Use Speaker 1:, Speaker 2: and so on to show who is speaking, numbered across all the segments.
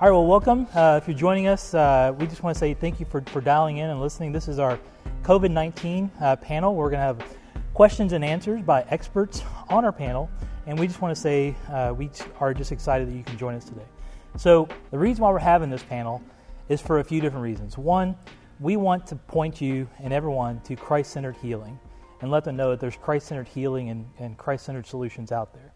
Speaker 1: All right, well, welcome. If you're joining us, we just want to say thank you for dialing in and listening. This is our COVID-19 panel. We're going to have questions and answers by experts on our panel, and we just want to say we are just excited that you can join us today. So the reason why we're having this panel is for a few different reasons. One, we want to point you and everyone to Christ-centered healing and let them know that there's Christ-centered healing and Christ-centered solutions out there.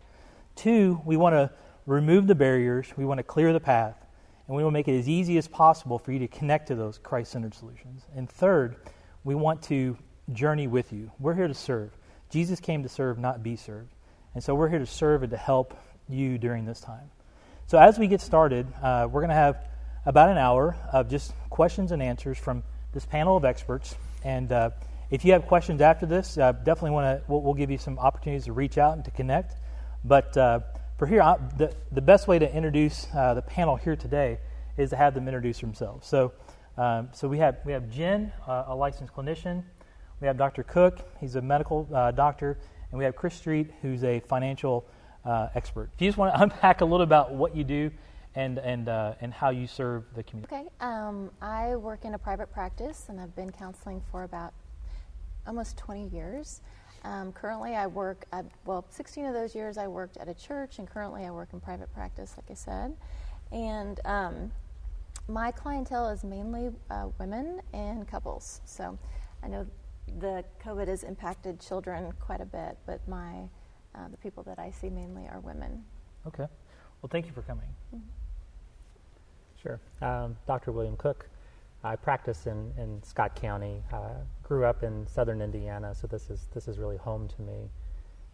Speaker 1: Two, we want to remove the barriers, we want to clear the path, and we want to make it as easy as possible for you to connect to those Christ-centered solutions. And third, we want to journey with you. We're here to serve. Jesus came to serve, not be served. And so we're here to serve and to help you during this time. So as we get started, we're going to have about an hour of just questions and answers from this panel of experts. And if you have questions after this, definitely we'll give you some opportunities to reach out and to connect. But for here, the best way to introduce the panel here today is to have them introduce themselves. So we have Jen, a licensed clinician. We have Dr. Cook, he's a medical doctor, and we have Chris Street, who's a financial expert. If you just want to unpack a little about what you do and how you serve the community.
Speaker 2: Okay, I work in a private practice, and I've been counseling for about almost 20 years. Currently, I work 16 of those years I worked at a church, and currently I work in private practice, like I said. And my clientele is mainly women and couples. So I know the COVID has impacted children quite a bit, but the people that I see mainly are women.
Speaker 1: Okay. Well, thank you for coming.
Speaker 2: Mm-hmm.
Speaker 3: Sure. Dr. William Cook. I practice in Scott County. Grew up in southern Indiana, so this is really home to me.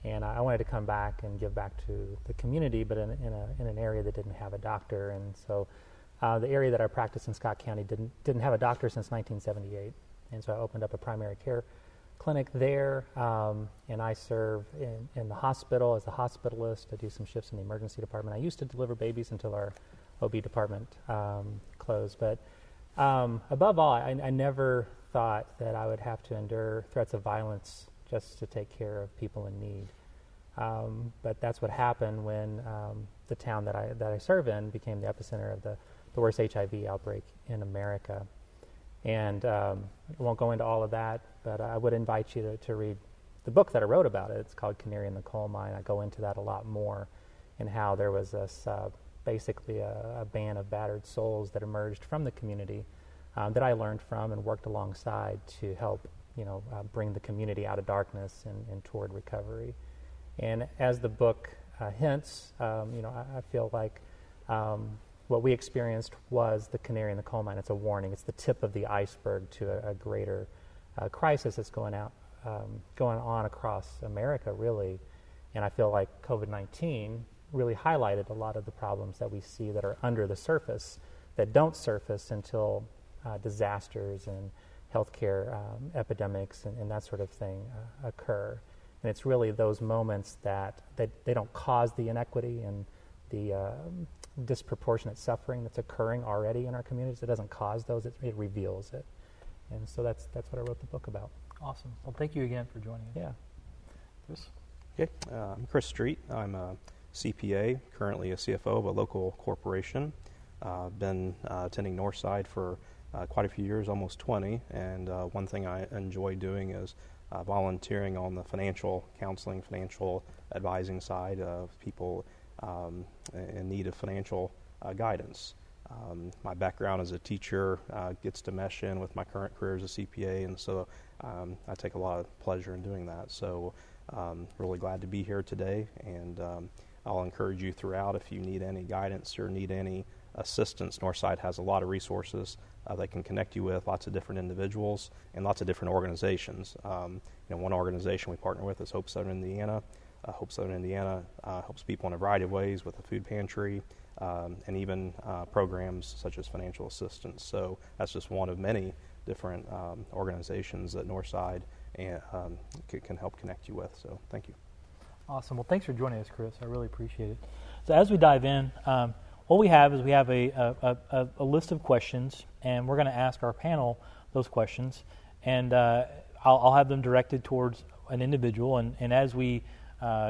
Speaker 3: And I wanted to come back and give back to the community, but in an area that didn't have a doctor. And so the area that I practice in Scott County didn't have a doctor since 1978. And so I opened up a primary care clinic there, and I serve in the hospital as a hospitalist. I do some shifts in the emergency department. I used to deliver babies until our OB department closed, but above all, I never thought that I would have to endure threats of violence just to take care of people in need. But that's what happened when the town that I serve in became the epicenter of the worst HIV outbreak in America. And I won't go into all of that, but I would invite you to read the book that I wrote about it. It's called Canary in the Coal Mine. I go into that a lot more, and how there was this basically a band of battered souls that emerged from the community that I learned from and worked alongside to help bring the community out of darkness and toward recovery. And as the book hints, I feel like what we experienced was the canary in the coal mine. It's a warning. It's the tip of the iceberg to a greater crisis that's going on across America, really. And I feel like COVID-19 really highlighted a lot of the problems that we see that are under the surface, that don't surface until disasters and healthcare epidemics and that sort of thing occur. And it's really those moments that they don't cause the inequity and the disproportionate suffering that's occurring already in our communities. It doesn't cause those, it reveals it. And so that's what I wrote the book about.
Speaker 1: Awesome. Well, thank you again for joining us.
Speaker 3: Yeah.
Speaker 1: Chris?
Speaker 4: Okay, I'm Chris Street. I'm a CPA, currently a CFO of a local corporation. Been attending Northside for quite a few years, almost 20, and one thing I enjoy doing is volunteering on the financial counseling, financial advising side of people in need of financial guidance. My background as a teacher gets to mesh in with my current career as a CPA, and so I take a lot of pleasure in doing that. So really glad to be here today, and I'll encourage you throughout if you need any guidance or need any assistance. Northside has a lot of resources they can connect you with, lots of different individuals and lots of different organizations. One organization we partner with is Hope Southern Indiana. Hope Southern Indiana helps people in a variety of ways with a food pantry and even programs such as financial assistance. So that's just one of many different organizations that Northside can help connect you with. So thank you.
Speaker 1: Awesome. Well, thanks for joining us, Chris. I really appreciate it. So as we dive in, what we have is a list of questions, and we're going to ask our panel those questions, and I'll have them directed towards an individual, and as we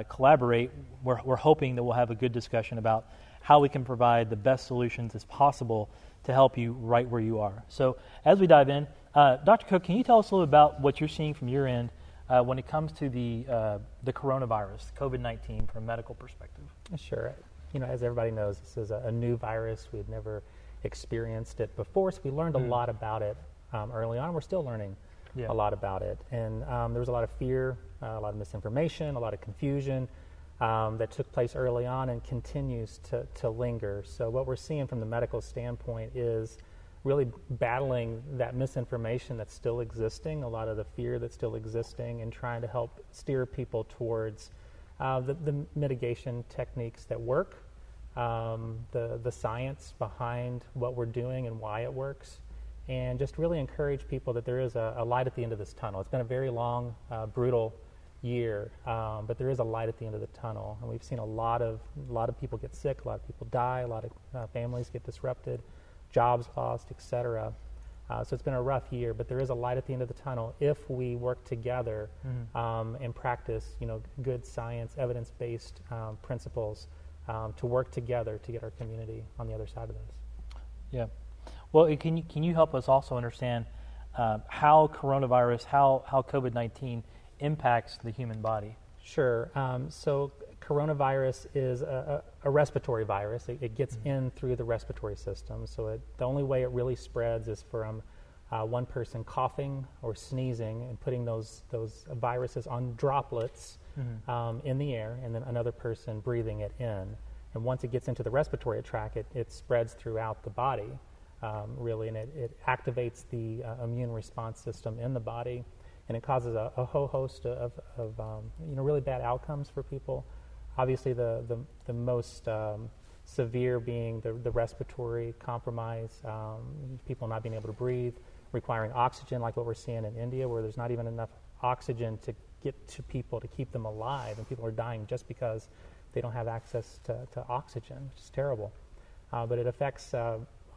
Speaker 1: collaborate, we're hoping that we'll have a good discussion about how we can provide the best solutions as possible to help you right where you are. So as we dive in, Dr. Cook, can you tell us a little about what you're seeing from your end when it comes to the coronavirus, COVID-19, from a medical perspective?
Speaker 3: Sure. As everybody knows, this is a new virus. We had never experienced it before, so we learned a lot about it early on. We're still learning a lot about it. And there was a lot of fear, a lot of misinformation, a lot of confusion that took place early on and continues to linger. So what we're seeing from the medical standpoint is really battling that misinformation that's still existing, a lot of the fear that's still existing, and trying to help steer people towards the mitigation techniques that work, the science behind what we're doing and why it works, and just really encourage people that there is a light at the end of this tunnel. It's been a very long, brutal year, but there is a light at the end of the tunnel, and we've seen a lot of people get sick, a lot of people die, a lot of families get disrupted, jobs lost, etc. So it's been a rough year, but there is a light at the end of the tunnel if we work together and practice, good science, evidence-based principles to work together to get our community on the other side of this.
Speaker 1: Yeah. Well, can you help us also understand how coronavirus, how COVID-19 impacts the human body?
Speaker 3: Sure. So coronavirus is a respiratory virus. It gets in through the respiratory system. So the only way it really spreads is from one person coughing or sneezing and putting those viruses on droplets in the air, and then another person breathing it in. And once it gets into the respiratory tract, it spreads throughout the body, really, and it activates the immune response system in the body. And it causes a whole host of really bad outcomes for people. Obviously, the most severe being the respiratory compromise, people not being able to breathe, requiring oxygen, like what we're seeing in India, where there's not even enough oxygen to get to people to keep them alive, and people are dying just because they don't have access to oxygen, which is terrible. But it affects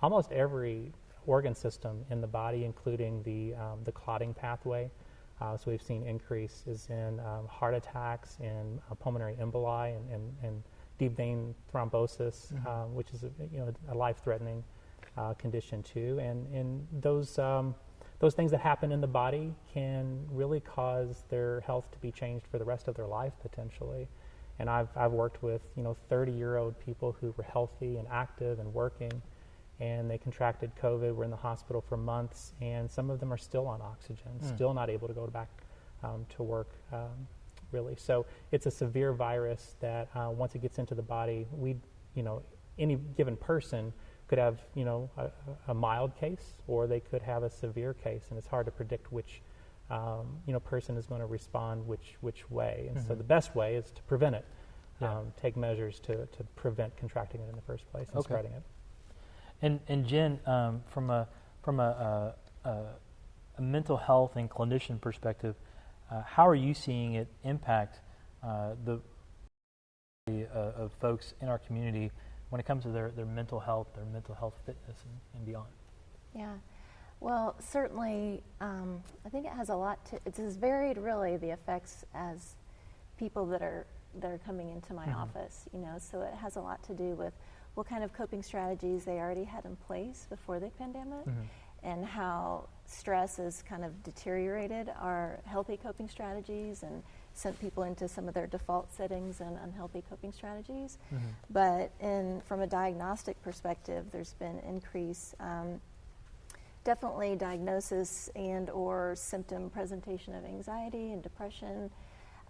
Speaker 3: almost every organ system in the body, including the clotting pathway. So we've seen increases in heart attacks and pulmonary emboli and deep vein thrombosis, which is a life-threatening condition too. And those things that happen in the body can really cause their health to be changed for the rest of their life potentially. And I've worked with 30-year-old people who were healthy and active and working, and they contracted COVID, were in the hospital for months, and some of them are still on oxygen, still not able to go back to work, really. So it's a severe virus that once it gets into the body, any given person could have, a mild case, or they could have a severe case, and it's hard to predict which, person is going to respond which way. And so the best way is to prevent it, take measures to prevent contracting it in the first place and spreading it.
Speaker 1: And Jen, from a mental health and clinician perspective, how are you seeing it impact the of folks in our community when it comes to their mental health fitness and beyond? Yeah.
Speaker 2: Well, certainly, I think it has a lot to. It's as varied, really, the effects as people that are coming into my office. So it has a lot to do with what kind of coping strategies they already had in place before the pandemic, and how stress has kind of deteriorated our healthy coping strategies and sent people into some of their default settings and unhealthy coping strategies. But from a diagnostic perspective, there's been increase, definitely diagnosis and or symptom presentation of anxiety and depression.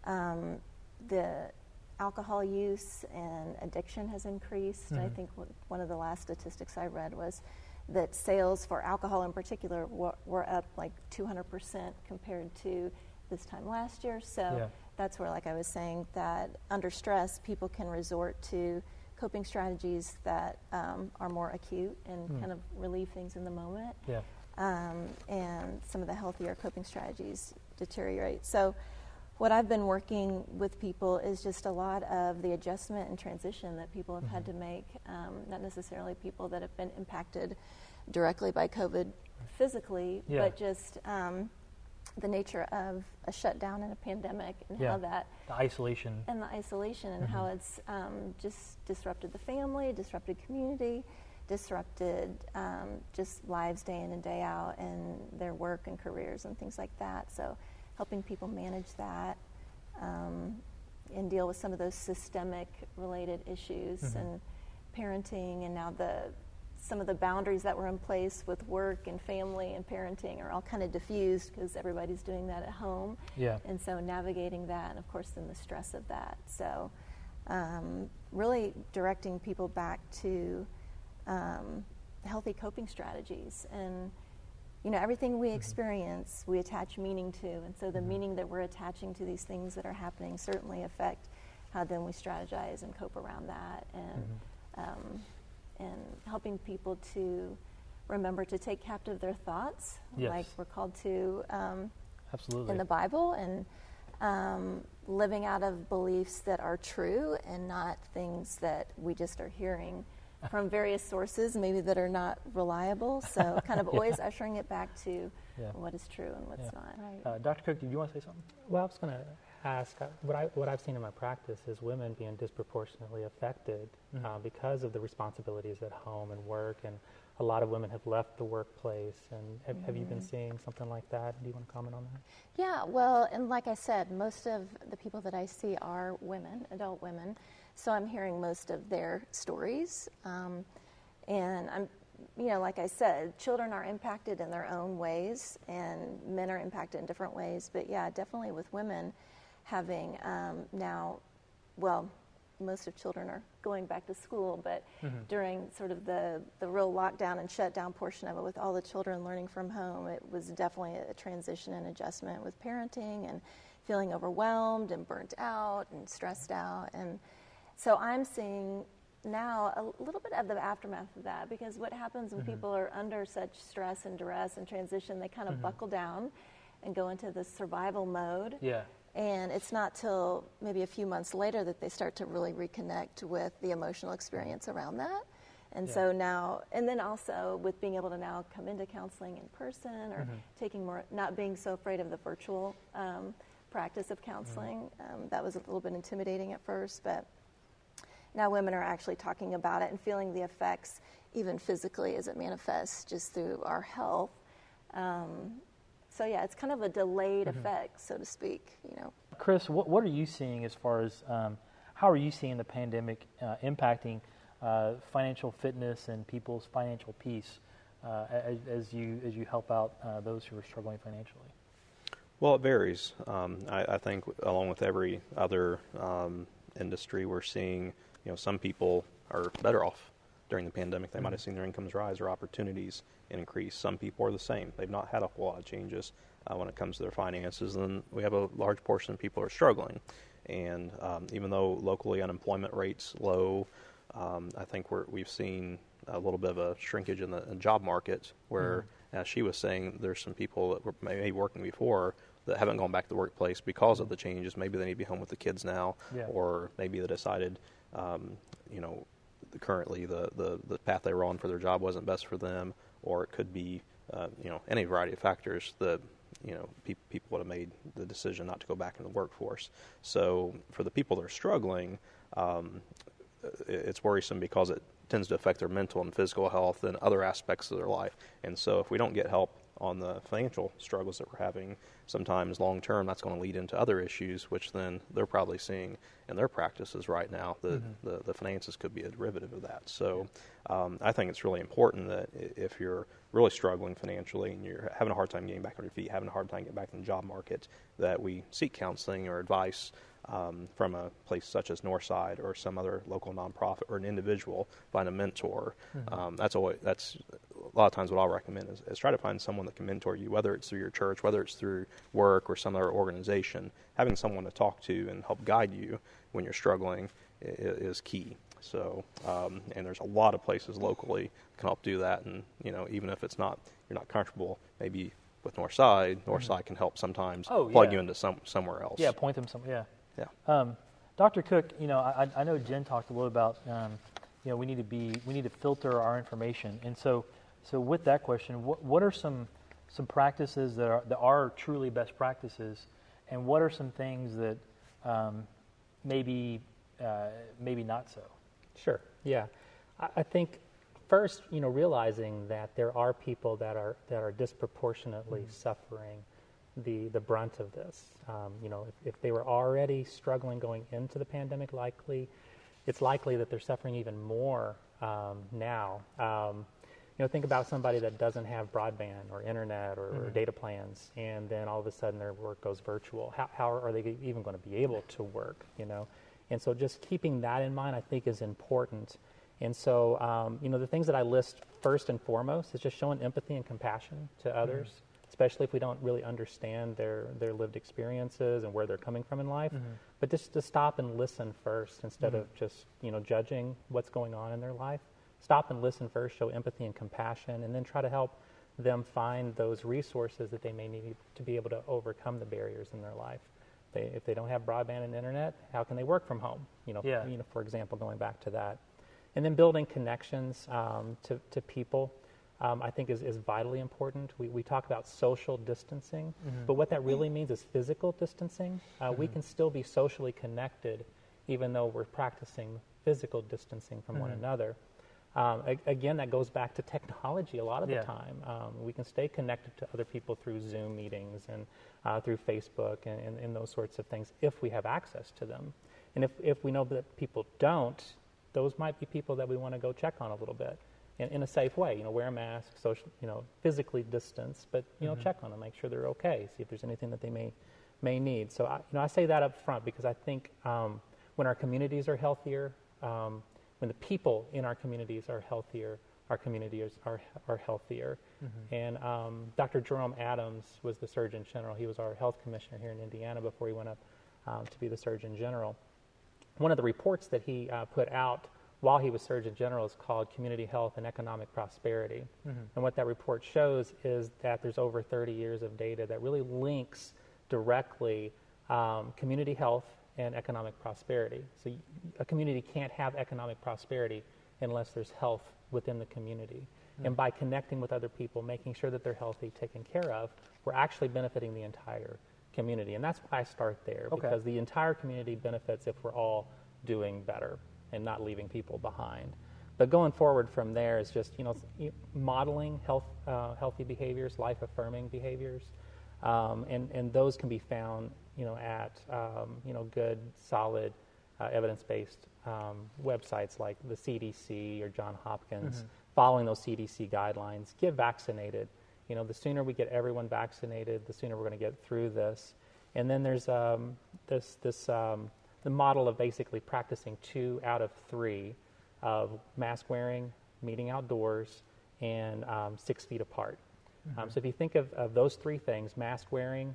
Speaker 2: The alcohol use and addiction has increased. I think one of the last statistics I read was that sales for alcohol in particular were up like 200% compared to this time last year. So that's where, like I was saying, that under stress, people can resort to coping strategies that are more acute and kind of relieve things in the moment. And some of the healthier coping strategies deteriorate. So what I've been working with people is just a lot of the adjustment and transition that people have had to make, not necessarily people that have been impacted directly by COVID physically, but just the nature of a shutdown and a pandemic, and
Speaker 1: Yeah.
Speaker 2: how that
Speaker 1: The isolation.
Speaker 2: and the isolation and how it's just disrupted the family, disrupted community, disrupted just lives day in and day out, and their work and careers and things like that. So helping people manage that and deal with some of those systemic related issues and parenting, and now some of the boundaries that were in place with work and family and parenting are all kind of diffused because everybody's doing that at home.
Speaker 1: Yeah.
Speaker 2: And so navigating that, and of course then the stress of that. So really directing people back to healthy coping strategies. And everything we experience, we attach meaning to, and so the meaning that we're attaching to these things that are happening certainly affect how then we strategize and cope around that, and helping people to remember to take captive their thoughts,
Speaker 1: Yes.
Speaker 2: like we're called to
Speaker 1: Absolutely.
Speaker 2: in the Bible, and living out of beliefs that are true and not things that we just are hearing from various sources, maybe that are not reliable. So kind of always ushering it back to what is true and what's not. Right.
Speaker 1: Dr. Cook, did you want to say something?
Speaker 3: Well, I was going to ask, what I've seen in my practice is women being disproportionately affected because of the responsibilities at home and work, and a lot of women have left the workplace. And have you been seeing something like that? Do you want to comment on that?
Speaker 2: Yeah, well, and like I said, most of the people that I see are women, adult women. So I'm hearing most of their stories. And I'm, like I said, children are impacted in their own ways, and men are impacted in different ways. But yeah, definitely with women having now, well, most of children are going back to school, but during sort of the real lockdown and shutdown portion of it, with all the children learning from home, it was definitely a transition and adjustment with parenting and feeling overwhelmed and burnt out and stressed out. And so I'm seeing now a little bit of the aftermath of that, because what happens when people are under such stress and duress and transition, they kind of buckle down and go into this survival mode.
Speaker 1: Yeah.
Speaker 2: And it's not till maybe a few months later that they start to really reconnect with the emotional experience around that. And so now, and then also with being able to now come into counseling in person, or taking more, not being so afraid of the virtual practice of counseling. That was a little bit intimidating at first, but now women are actually talking about it and feeling the effects, even physically, as it manifests just through our health. So yeah, it's kind of a delayed effect, so to speak.
Speaker 1: Chris, what are you seeing as far as how are you seeing the pandemic impacting financial fitness and people's financial peace as you help out those who are struggling financially?
Speaker 4: Well, it varies. I think along with every other industry, we're seeing some people are better off during the pandemic. They might have seen their incomes rise or opportunities increase. Some people are the same. They've not had a whole lot of changes when it comes to their finances. And we have a large portion of people who are struggling. And even though locally unemployment rate's low, I think we've seen a little bit of a shrinkage in the job market where, as she was saying, there's some people that were maybe working before that haven't gone back to the workplace because of the changes. Maybe they need to be home with the kids now, or maybe they decided, currently the path they were on for their job wasn't best for them, or it could be, any variety of factors that, people would have made the decision not to go back into the workforce. So for the people that are struggling, it's worrisome because it tends to affect their mental and physical health and other aspects of their life. And so if we don't get help on the financial struggles that we're having, sometimes long term that's going to lead into other issues, which then they're probably seeing in their practices right now. The finances could be a derivative of that. So I think it's really important that if you're really struggling financially and you're having a hard time getting back on your feet, having a hard time getting back in the job market, that we seek counseling or advice from a place such as Northside or some other local nonprofit, or an individual, find a mentor. That's a lot of times what I'll recommend is try to find someone that can mentor you, whether it's through your church, whether it's through work or some other organization. Having someone to talk to and help guide you when you're struggling is key. So, and there's a lot of places locally that can help do that. And, even if you're not comfortable, maybe with Northside can help sometimes plug you into somewhere else.
Speaker 1: Yeah, point them somewhere.
Speaker 4: Yeah.
Speaker 1: Dr. Cook, I know Jen talked a little about, we need to filter our information. And so with that question, what are some some practices that are truly best practices, and what are some things that maybe not so?
Speaker 3: Sure. Yeah, I think first, realizing that there are people that are disproportionately suffering the brunt of this. If they were already struggling going into the pandemic, it's likely that they're suffering even more now. Think about somebody that doesn't have broadband or internet or data plans, and then all of a sudden their work goes virtual. How are they even going to be able to work? And so just keeping that in mind, I think, is important. And so, the things that I list first and foremost is just showing empathy and compassion to others, especially if we don't really understand their lived experiences and where they're coming from in life. But just to stop and listen first instead of just, judging what's going on in their life. Stop and listen first, show empathy and compassion, and then try to help them find those resources that they may need to be able to overcome the barriers in their life. If they don't have broadband and internet, how can they work from home? For example, going back to that. And then building connections to people, I think is vitally important. We talk about social distancing, but what that really means is physical distancing. We can still be socially connected even though we're practicing physical distancing from one another. Again, that goes back to technology a lot of the time. We can stay connected to other people through Zoom meetings and through Facebook and those sorts of things if we have access to them. And if we know that people don't, those might be people that we want to go check on a little bit in a safe way. Wear a mask, social, physically distance, but check on them, make sure they're okay, see if there's anything that they may need. So I say that up front because I think when our communities are healthier, when the people in our communities are healthier, our communities are healthier. And Dr. Jerome Adams was the Surgeon General. He was our health commissioner here in Indiana before he went up to be the Surgeon General. One of the reports that he put out while he was Surgeon General is called Community Health and Economic Prosperity. And what that report shows is that there's over 30 years of data that really links directly community health and economic prosperity. So a community can't have economic prosperity unless there's health within the community. And by connecting with other people, making sure that they're healthy, taken care of, we're actually benefiting the entire community. And that's why I start there, because the entire community benefits if we're all doing better and not leaving people behind. But going forward from there is just, modeling healthy behaviors, life-affirming behaviors. And those can be found, at, good, solid, evidence-based websites like the CDC or Johns Hopkins, following those CDC guidelines. Get vaccinated. The sooner we get everyone vaccinated, the sooner we're going to get through this. And then there's the model of basically practicing 2 out of 3 of mask wearing, meeting outdoors, and 6 feet apart. So if you think of those 3 things, mask wearing,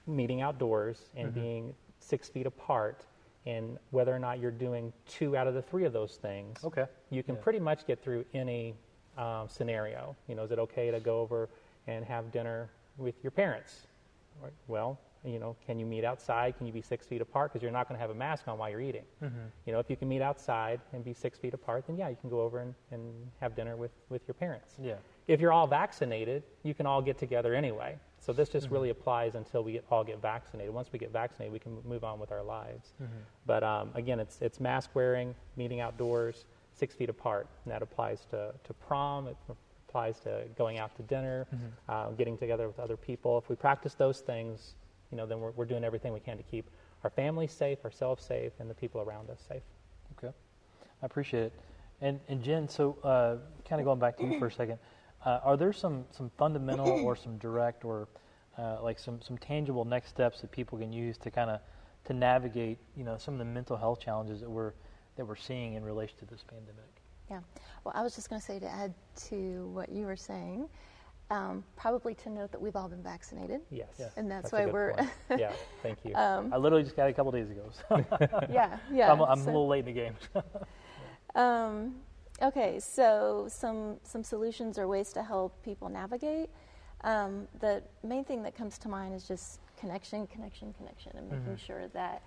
Speaker 3: meeting outdoors, and being 6 feet apart, and whether or not you're doing 2 out of the 3 of those things, you can pretty much get through any scenario. Is it okay to go over and have dinner with your parents? Well, can you meet outside? Can you be 6 feet apart? Because you're not going to have a mask on while you're eating. If you can meet outside and be 6 feet apart, then you can go over and have dinner with your parents. If you're all vaccinated, you can all get together anyway. So this just really applies until we all get vaccinated. Once we get vaccinated, we can move on with our lives. But again, it's mask wearing, meeting outdoors, 6 feet apart. And that applies to prom. It applies to going out to dinner, getting together with other people. If we practice those things, then we're doing everything we can to keep our families safe, ourselves safe, and the people around us safe.
Speaker 1: Okay. I appreciate it. And Jen, so kind of going back to you for a second, are there some fundamental or some direct or like some tangible next steps that people can use to kind of to navigate some of the mental health challenges that we're seeing in relation to this pandemic?
Speaker 2: Yeah. Well, I was just going to say, to add to what you were saying, probably to note that we've all been vaccinated.
Speaker 3: Yes.
Speaker 2: And that's why we're...
Speaker 3: Yeah, thank you.
Speaker 1: I literally just got it a couple days ago. So
Speaker 2: yeah.
Speaker 1: I'm a little late in the game.
Speaker 2: Okay, so some solutions or ways to help people navigate. The main thing that comes to mind is just connection, and making sure that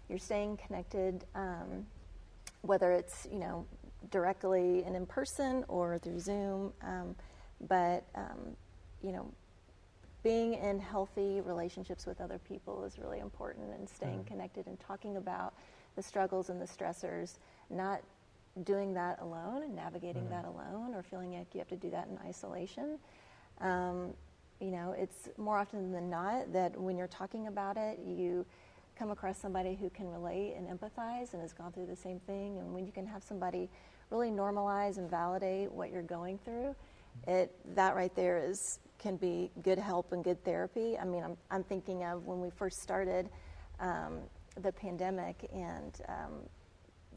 Speaker 2: you're staying connected, whether it's directly and in person or through Zoom. But being in healthy relationships with other people is really important, and staying connected and talking about the struggles and the stressors, not doing that alone and navigating that alone, or feeling like you have to do that in isolation. It's more often than not that when you're talking about it, you come across somebody who can relate and empathize and has gone through the same thing. And when you can have somebody really normalize and validate what you're going through, that right there can be good help and good therapy. I mean, I'm thinking of when we first started the pandemic, and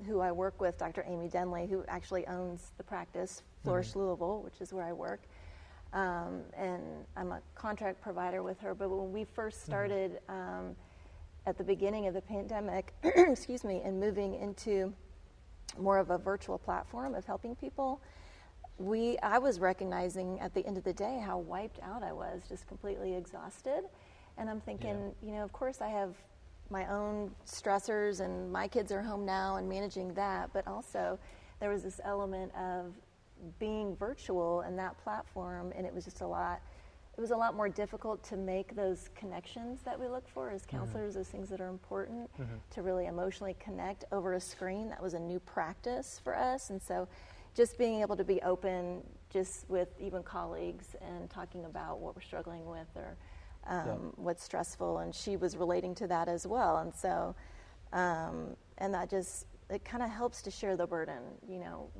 Speaker 2: who I work with, Dr. Amy Denley, who actually owns the practice, Flourish Louisville, which is where I work. And I'm a contract provider with her. But when we first started at the beginning of the pandemic, excuse me, and moving into more of a virtual platform of helping people, I was recognizing at the end of the day how wiped out I was, just completely exhausted. And I'm thinking, of course I have my own stressors, and my kids are home now and managing that, but also there was this element of being virtual and that platform, and it was just a lot more difficult to make those connections that we look for as counselors, those things that are important to really emotionally connect over a screen. That was a new practice for us. And so just being able to be open just with even colleagues and talking about what we're struggling with, or what's stressful, and she was relating to that as well. And so and that just, it kind of helps to share the burden,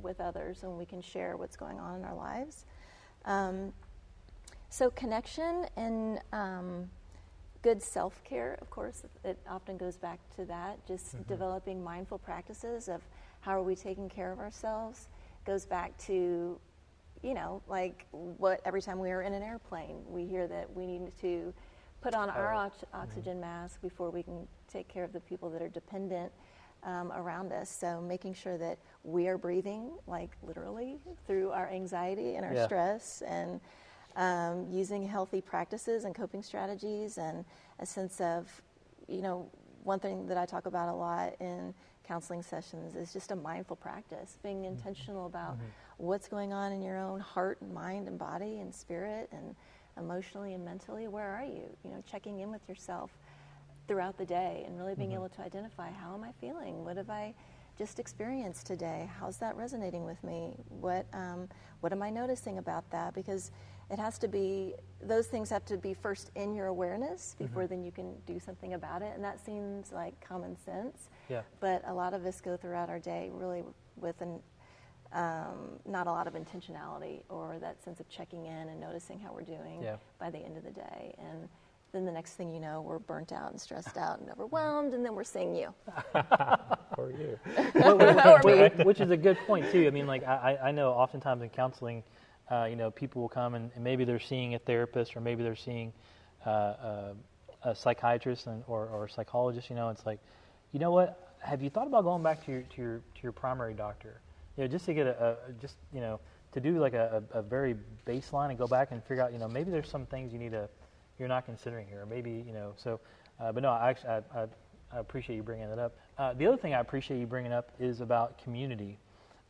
Speaker 2: with others, and we can share what's going on in our lives. So connection and good self-care, of course, it often goes back to that, just developing mindful practices of how are we taking care of ourselves. Goes back to, like what every time we are in an airplane, we hear that we need to put on our oxygen mask before we can take care of the people that are dependent around us. So making sure that we are breathing, like literally, through our anxiety and our stress, and using healthy practices and coping strategies, and a sense of, one thing that I talk about a lot in counseling sessions is just a mindful practice, being intentional about what's going on in your own heart and mind and body and spirit, and emotionally and mentally. Where are you? Checking in with yourself throughout the day, and really being able to identify, how am I feeling? What have I just experienced today? How's that resonating with me? What am I noticing about that? Because it has to be, those things have to be first in your awareness before then you can do something about it. And that seems like common sense. Yeah. But a lot of us go throughout our day really with not a lot of intentionality, or that sense of checking in and noticing how we're doing by the end of the day. And then the next thing you know, we're burnt out and stressed out and overwhelmed, and then we're seeing you.
Speaker 3: Or you.
Speaker 1: Which is a good point, too. I mean, like, I know oftentimes in counseling, people will come and maybe they're seeing a therapist, or maybe they're seeing a psychiatrist or a psychologist. It's like, you know what? Have you thought about going back to your primary doctor? Just to get to do like a very baseline and go back and figure out, maybe there's some things you're not considering here, or maybe but no, I appreciate you bringing that up. The other thing I appreciate you bringing up is about community.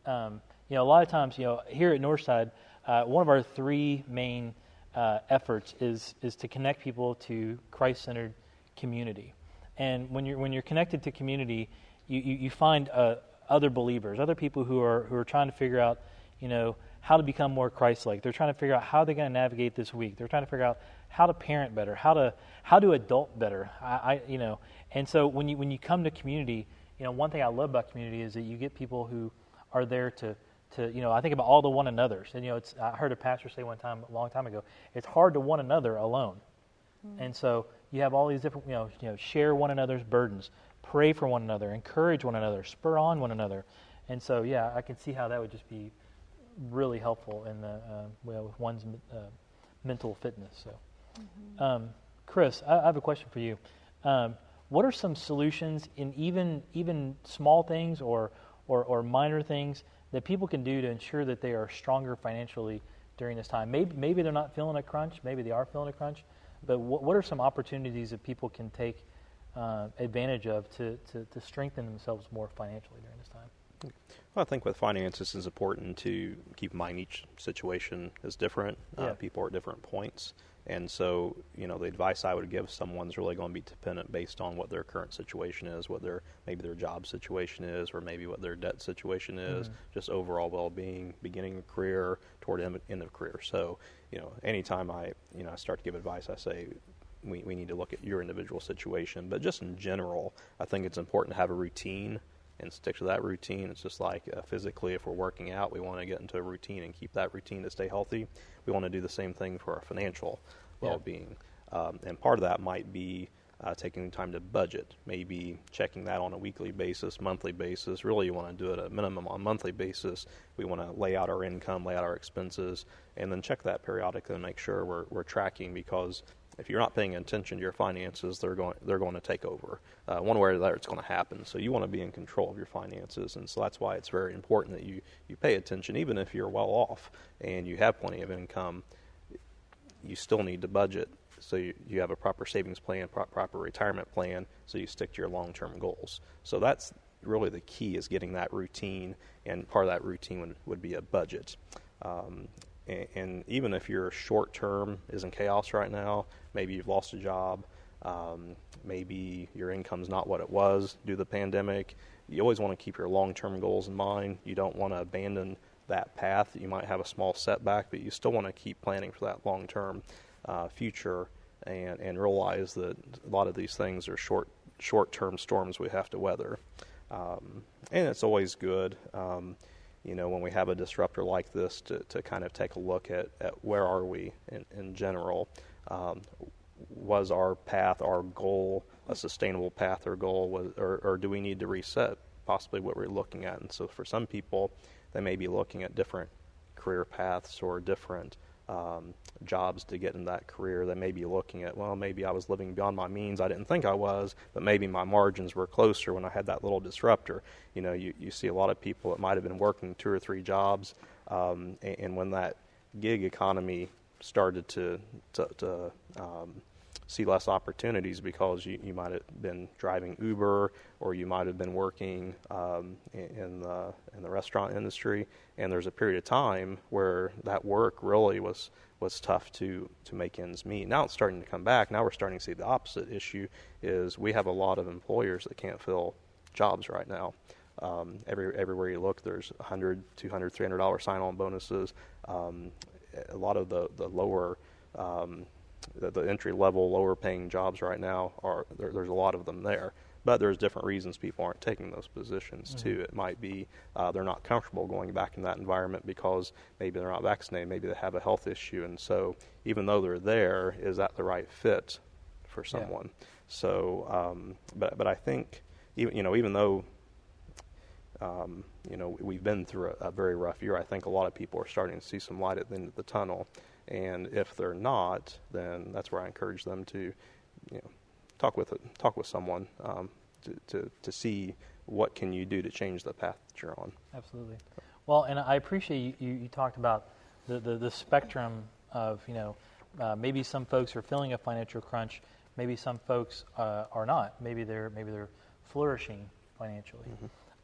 Speaker 1: A lot of times, here at Northside, one of our three main efforts is to connect people to Christ-centered community. And when you're connected to community, you find other believers, other people who are trying to figure out, how to become more Christ-like. They're trying to figure out how they're going to navigate this week. They're trying to figure out how to parent better, how to adult better. And so when you come to community, one thing I love about community is that you get people who are there to I think about all the one another's. And I heard a pastor say one time, a long time ago, it's hard to one another alone. And so you have all these different, share one another's burdens, pray for one another, encourage one another, spur on one another. And so, I can see how that would just be really helpful in with one's mental fitness. So, Chris, I have a question for you. What are some solutions in even small things or minor things that people can do to ensure that they are stronger financially during this time? Maybe they're not feeling a crunch. Maybe they are feeling a crunch. But what are some opportunities that people can take advantage of to strengthen themselves more financially during this time?
Speaker 4: Well, I think with finances, it's important to keep in mind each situation is different.
Speaker 1: Yeah.
Speaker 4: People are at different points. And so, the advice I would give someone is really going to be dependent based on what their current situation is, what maybe their job situation is, or maybe what their debt situation is, just overall well-being, beginning of career, toward end of career. So, anytime I start to give advice, I say we need to look at your individual situation. But just in general, I think it's important to have a routine and stick to that routine. It's just like physically, if we're working out, we want to get into a routine and keep that routine to stay healthy. We want to do the same thing for our financial well-being. And part of that might be taking the time to budget, maybe checking that on a weekly basis, monthly basis. Really, you want to do it at a minimum on a monthly basis. We want to lay out our income, lay out our expenses, and then check that periodically and make sure we're tracking, because if you're not paying attention to your finances, they're going to take over. One way or the other, it's going to happen. So you want to be in control of your finances, and so that's why it's very important that you pay attention. Even if you're well off and you have plenty of income, you still need to budget. So you have a proper savings plan, proper retirement plan, so you stick to your long-term goals. So that's really the key, is getting that routine, and part of that routine would be a budget. And even if your short term is in chaos right now, maybe you've lost a job, maybe your income's not what it was due to the pandemic, you always want to keep your long-term goals in mind. You don't want to abandon that path. You might have a small setback, but you still want to keep planning for that long-term future, and realize that a lot of these things are short-term storms we have to weather. And it's always good, when we have a disruptor like this, to kind of take a look at where are we in general. Was our path, our goal, a sustainable path or goal, or do we need to reset possibly what we're looking at? And so for some people, they may be looking at different career paths or different jobs to get in that career. They may be looking at, well, maybe I was living beyond my means. I didn't think I was, but maybe my margins were closer when I had that little disruptor. You see a lot of people that might have been working 2 or 3 jobs, and when that gig economy started to see less opportunities, because you might have been driving Uber, or you might have been working in the restaurant industry, and there's a period of time where that work really was tough to make ends meet. Now it's starting to come back. Now we're starting to see the opposite issue, is we have a lot of employers that can't fill jobs right now. Everywhere you look, there's $100, $200, $300 sign-on bonuses. A lot of the lower the entry-level, lower-paying jobs right now, there's a lot of them there. But there's different reasons people aren't taking those positions, too. It might be they're not comfortable going back in that environment because maybe they're not vaccinated, maybe they have a health issue. And so even though they're there, is that the right fit for someone? Yeah. So, but I think, even though, we've been through a very rough year, I think a lot of people are starting to see some light at the end of the tunnel. And if they're not, then that's where I encourage them to, talk with someone to see what can you do to change the path that you're on.
Speaker 1: Absolutely. Well, and I appreciate you talked about the spectrum of, maybe some folks are feeling a financial crunch, maybe some folks are not. Maybe they're flourishing financially.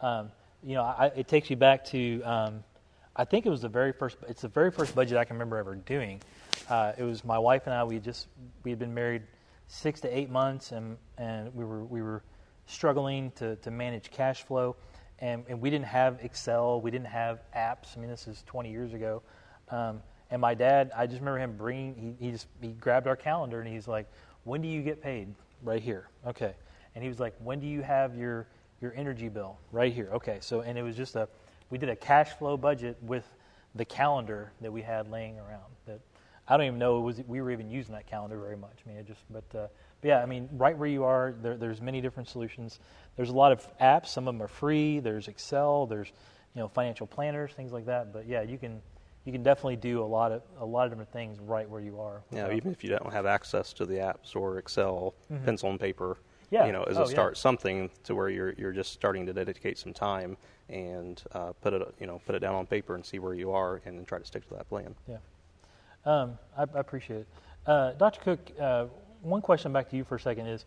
Speaker 1: Mm-hmm. It takes you back to. I think it was the very first budget I can remember ever doing. It was my wife and I. We had been married 6 to 8 months, and we were struggling to manage cash flow, and we didn't have Excel. We didn't have apps. I mean, this is 20 years ago. And my dad, I just remember him he grabbed our calendar and he's like, "When do you get paid?" Right here. Okay. And he was like, "When do you have your energy bill?" Right here. Okay. So, and it was just we did a cash flow budget with the calendar that we had laying around. That I don't even know we were even using that calendar very much. I mean, but yeah, I mean, right where you are, there's many different solutions. There's a lot of apps. Some of them are free. There's Excel. There's financial planners, things like that. But yeah, you can definitely do a lot of different things right where you are.
Speaker 4: Yeah, even if you don't have access to the apps or Excel,
Speaker 1: mm-hmm.
Speaker 4: pencil and paper.
Speaker 1: Yeah.
Speaker 4: As a start, something to where you're just starting to dedicate some time and put it down on paper and see where you are and then try to stick to that plan.
Speaker 1: Yeah, I appreciate it. Dr. Cook, one question back to you for a second is,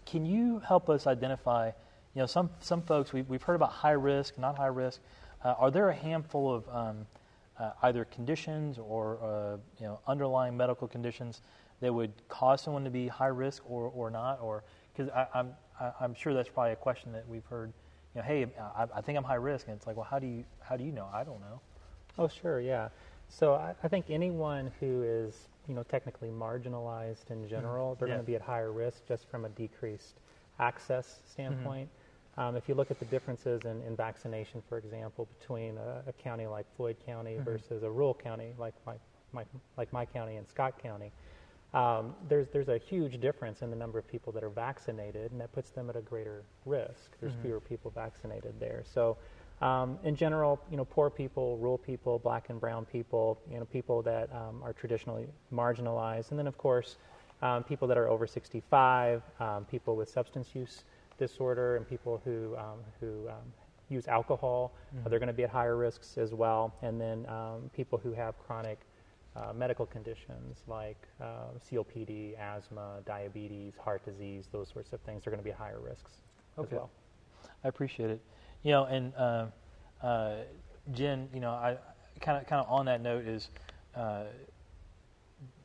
Speaker 1: can you help us identify, some folks we've heard about high risk, not high risk. Are there a handful of either conditions or underlying medical conditions that would cause someone to be high risk or not? Or because I'm sure that's probably a question that we've heard. Hey, I think I'm high risk, and it's like, well, how do you know? I don't know.
Speaker 3: Oh, sure, yeah. So I think anyone who is technically marginalized in general, they're going to be at higher risk just from a decreased access standpoint. If you look at the differences in vaccination, for example, between a county like Floyd County versus a rural county like my county and Scott County, there's a huge difference in the number of people that are vaccinated, and that puts them at a greater risk. There's fewer people vaccinated there. So in general, poor people, rural people, black and brown people, people that are traditionally marginalized, and then of course people that are over 65, people with substance use disorder, and people who use alcohol, they're going to be at higher risks as well. And then people who have chronic medical conditions like COPD, asthma, diabetes, heart disease, those sorts of things are going to be at higher risks as well.
Speaker 1: I appreciate it. And Jen, I kind of on that note is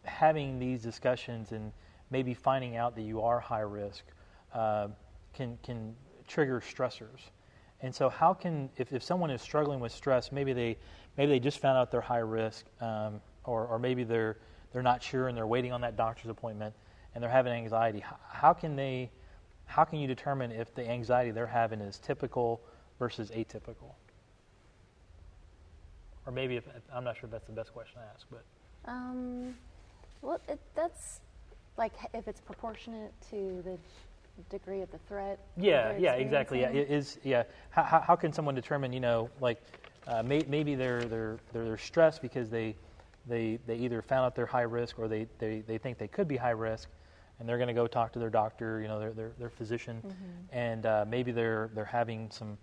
Speaker 1: having these discussions and maybe finding out that you are high risk can trigger stressors. And so how can, if someone is struggling with stress, maybe they just found out they're high risk, or maybe they're not sure and they're waiting on that doctor's appointment and they're having anxiety. How can you determine if the anxiety they're having is typical versus atypical? Or maybe I'm not sure if that's the best question to ask, but
Speaker 2: that's like if it's proportionate to the degree of the threat.
Speaker 1: Yeah, exactly. How can someone determine? Maybe they're stressed because they either found out they're high risk or they think they could be high risk, and they're going to go talk to their doctor, their physician, and maybe they're having some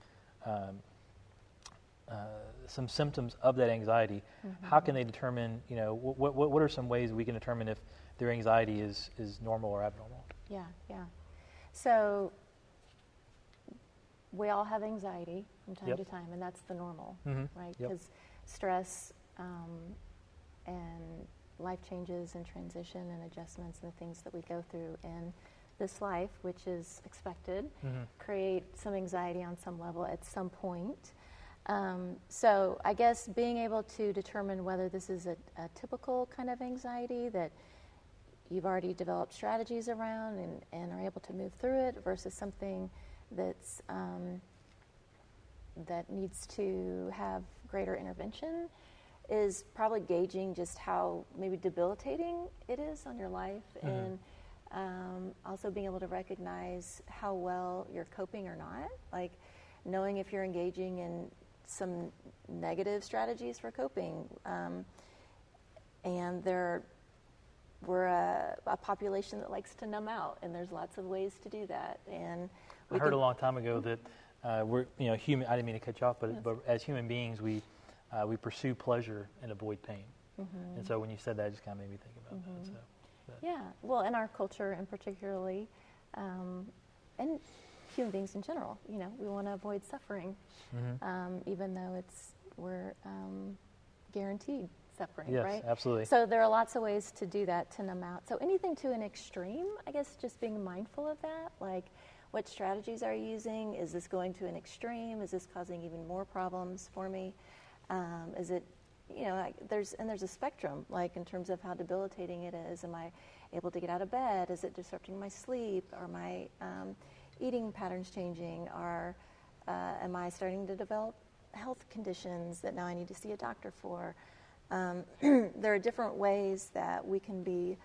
Speaker 1: symptoms of that anxiety. How can they determine? What are some ways we can determine if their anxiety is normal or abnormal?
Speaker 2: Yeah. So we all have anxiety from time to time, and that's the normal, right? Because stress and life changes and transition and adjustments and the things that we go through in this life, which is expected, create some anxiety on some level at some point. So I guess being able to determine whether this is a typical kind of anxiety that you've already developed strategies around and are able to move through it versus something that's that needs to have greater intervention is probably gauging just how maybe debilitating it is on your life, and also being able to recognize how well you're coping or not, like knowing if you're engaging in some negative strategies for coping, and we're a population that likes to numb out, and there's lots of ways to do that. And
Speaker 1: I heard a long time ago that we're human. I didn't mean to cut you off, but as human beings, we pursue pleasure and avoid pain. And so when you said that, it just kind of made me think about that. So,
Speaker 2: yeah, well, in our culture, and particularly, and human beings in general, we want to avoid suffering, even though we're guaranteed suffering,
Speaker 1: yes,
Speaker 2: right?
Speaker 1: Absolutely.
Speaker 2: So there are lots of ways to do that, to numb out. So anything to an extreme, I guess just being mindful of that, like what strategies are you using? Is this going to an extreme? Is this causing even more problems for me? Is it, there's a spectrum, like in terms of how debilitating it is. Am I able to get out of bed? Is it disrupting my sleep? Are my eating patterns changing? Am I starting to develop health conditions that now I need to see a doctor for? There are different ways that we can be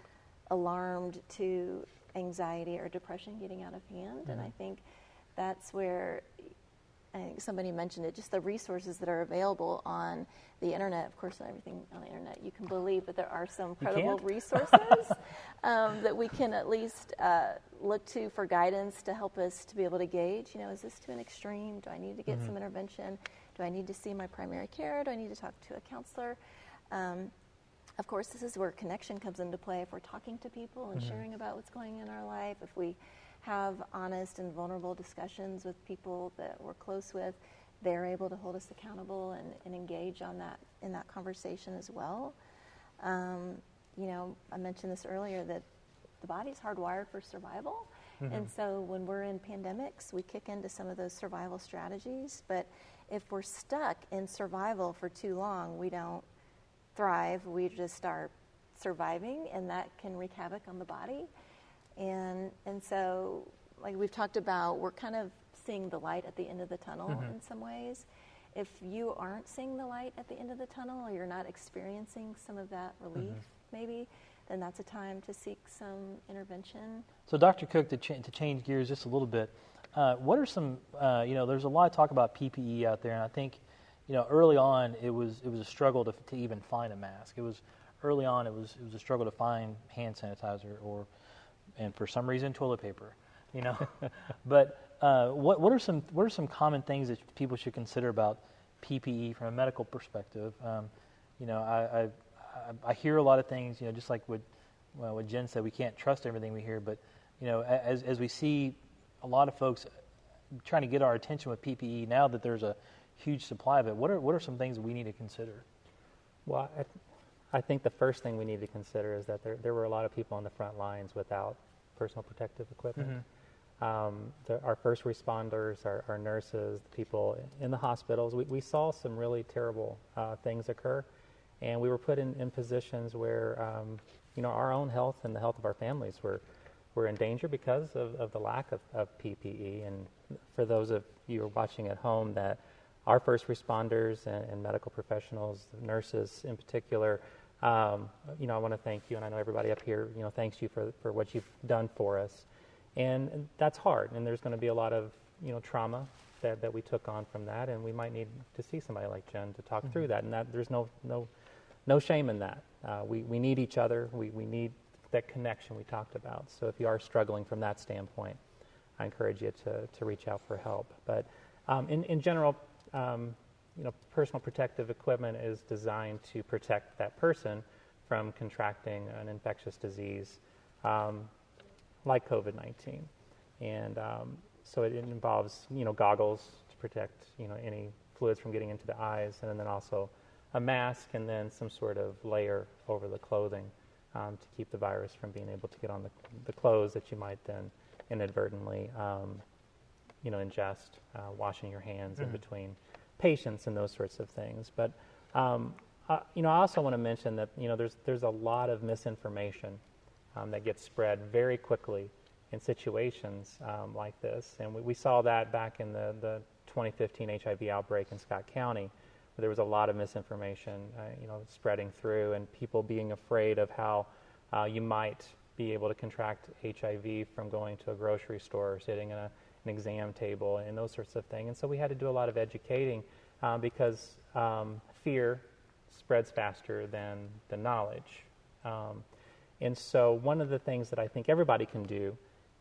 Speaker 2: alarmed to anxiety or depression getting out of hand, and I think that's where, I think somebody mentioned it, just the resources that are available on the internet. Of course, not everything on the internet you can believe, but there are some credible resources that we can at least look to for guidance to help us to be able to gauge, is this to an extreme? Do I need to get some intervention? Do I need to see my primary care? Do I need to talk to a counselor? Of course, this is where connection comes into play. If we're talking to people and sharing about what's going on in our life, if we have honest and vulnerable discussions with people that we're close with, they're able to hold us accountable and engage on that in that conversation as well. You know, I mentioned this earlier that the body's hardwired for survival. And so when we're in pandemics, we kick into some of those survival strategies. But if we're stuck in survival for too long, we don't thrive. We just start surviving, and that can wreak havoc on the body. And so, like we've talked about, we're kind of seeing the light at the end of the tunnel in some ways. If you aren't seeing the light at the end of the tunnel, or you're not experiencing some of that relief, maybe, then that's a time to seek some intervention.
Speaker 1: So, Dr. Cook, to change gears just a little bit, what are some, you know, there's a lot of talk about PPE out there, and I think, you know, early on it was a struggle to even find a mask. It was a struggle to find hand sanitizer and for some reason toilet paper, you know. But what are some common things that people should consider about PPE from a medical perspective? You know, I hear a lot of things, you know, just like what Jen said, we can't trust everything we hear, but, you know, as we see a lot of folks trying to get our attention with PPE, now that there's a huge supply of it, what are some things that we need to consider?
Speaker 3: Well, I think the first thing we need to consider is that there were a lot of people on the front lines without personal protective equipment. Our first responders, our nurses, the people in the hospitals, we saw some really terrible things occur. And we were put in positions where, you know, our own health and the health of our families were in danger because of the lack of PPE. And for those of you watching at home, that our first responders and medical professionals, nurses in particular, you know, I want to thank you, and I know everybody up here, you know, thanks you for what you've done for us. And that's hard, and there's going to be a lot of, you know, trauma that we took on from that, and we might need to see somebody like Jen to talk through that, and that there's no shame in that. We need each other. We need that connection we talked about. So if you are struggling from that standpoint, I encourage you to reach out for help. But in general, you know, personal protective equipment is designed to protect that person from contracting an infectious disease like COVID-19. And so it involves, you know, goggles to protect, you know, any fluids from getting into the eyes, and then also a mask, and then some sort of layer over the clothing to keep the virus from being able to get on the clothes that you might then inadvertently, you know, ingest, washing your hands in between patients and those sorts of things. But, you know, I also want to mention that, you know, there's a lot of misinformation that gets spread very quickly in situations like this. And we saw that back in the 2015 HIV outbreak in Scott County. There was a lot of misinformation, you know, spreading through, and people being afraid of how you might be able to contract HIV from going to a grocery store or sitting in an exam table and those sorts of things. And so we had to do a lot of educating because fear spreads faster than the knowledge. And so one of the things that I think everybody can do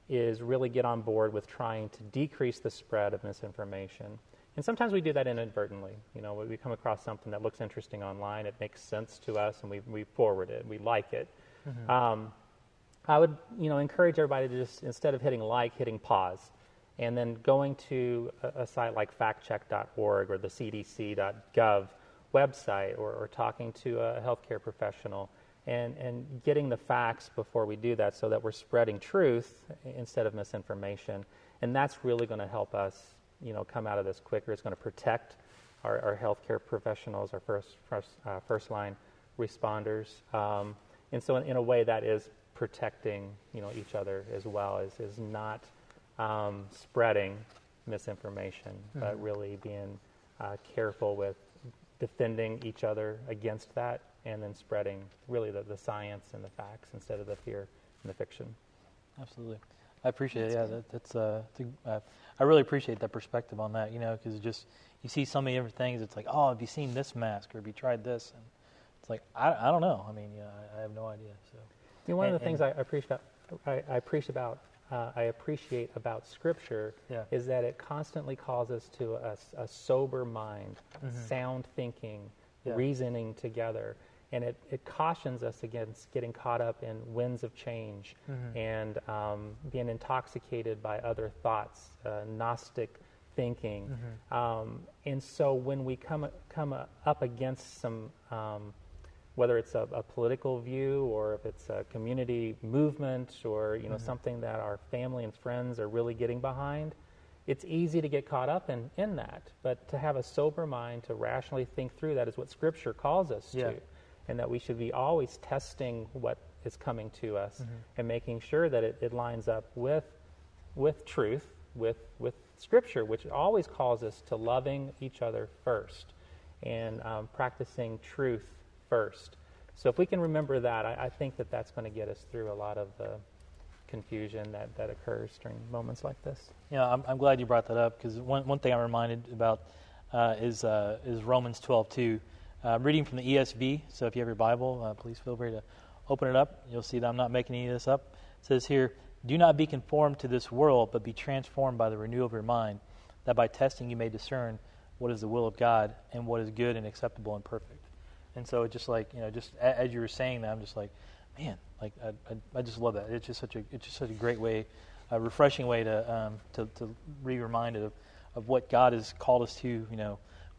Speaker 3: is really get on board with trying to decrease the spread of misinformation. And sometimes we do that inadvertently. You know, we come across something that looks interesting online, it makes sense to us, and we forward it, we like it. I would, you know, encourage everybody to just, instead of hitting like, hitting pause, and then going to a site like factcheck.org or the cdc.gov website, or talking to a healthcare professional, and getting the facts before we do that, so that we're spreading truth instead of misinformation. And that's really going to help us, you know, come out of this quicker. It's going to protect our healthcare professionals, our first line responders, and so in a way that is protecting, you know, each other as well, is not spreading misinformation, but really being careful with defending each other against that, and then spreading really the science and the facts instead of the fear and the fiction.
Speaker 1: Absolutely. I appreciate it. Yeah, I really appreciate that perspective on that, you know, because just you see so many different things. It's like, oh, have you seen this mask, or have you tried this? And it's like, I don't know. I mean, yeah, I have no idea. So,
Speaker 3: you know, one of the things I appreciate about Scripture is that it constantly calls us to a sober mind, sound thinking, reasoning together. And it cautions us against getting caught up in winds of change and being intoxicated by other thoughts, Gnostic thinking. And so when we come up against some, whether it's a political view or if it's a community movement or something that our family and friends are really getting behind, it's easy to get caught up in that. But to have a sober mind, to rationally think through that is what Scripture calls us to. And that we should be always testing what is coming to us and making sure that it lines up with truth, with Scripture, which always calls us to loving each other first and practicing truth first. So if we can remember that, I think that's going to get us through a lot of the confusion that occurs during moments like this.
Speaker 1: Yeah, I'm glad you brought that up, because one thing I'm reminded about is Romans 12:2. I'm reading from the ESV, so if you have your Bible, please feel free to open it up. You'll see that I'm not making any of this up. It says here, "Do not be conformed to this world, but be transformed by the renewal of your mind, that by testing you may discern what is the will of God and what is good and acceptable and perfect." And so it's just like, just as you were saying that, I'm just like, man, like I just love that. It's just such a great way, a refreshing way to be reminded of what God has called us to,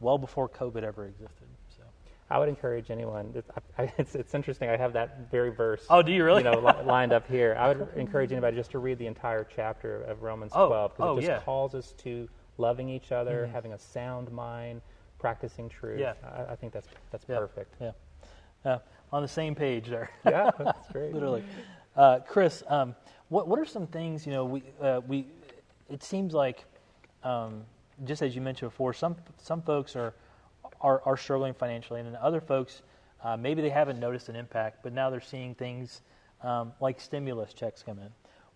Speaker 1: well before COVID ever existed.
Speaker 3: I would encourage anyone. It's interesting. I have that very verse.
Speaker 1: Oh, do you really?
Speaker 3: Lined up here. I would encourage anybody just to read the entire chapter of Romans 12, because it just calls us to loving each other, having a sound mind, practicing truth.
Speaker 1: Yeah.
Speaker 3: I think that's perfect.
Speaker 1: Yeah. On the same page there.
Speaker 3: Yeah, that's great.
Speaker 1: Literally. Chris, what are some things? We it seems like, just as you mentioned before, some folks are struggling financially, and then other folks, maybe they haven't noticed an impact, but now they're seeing things like stimulus checks come in.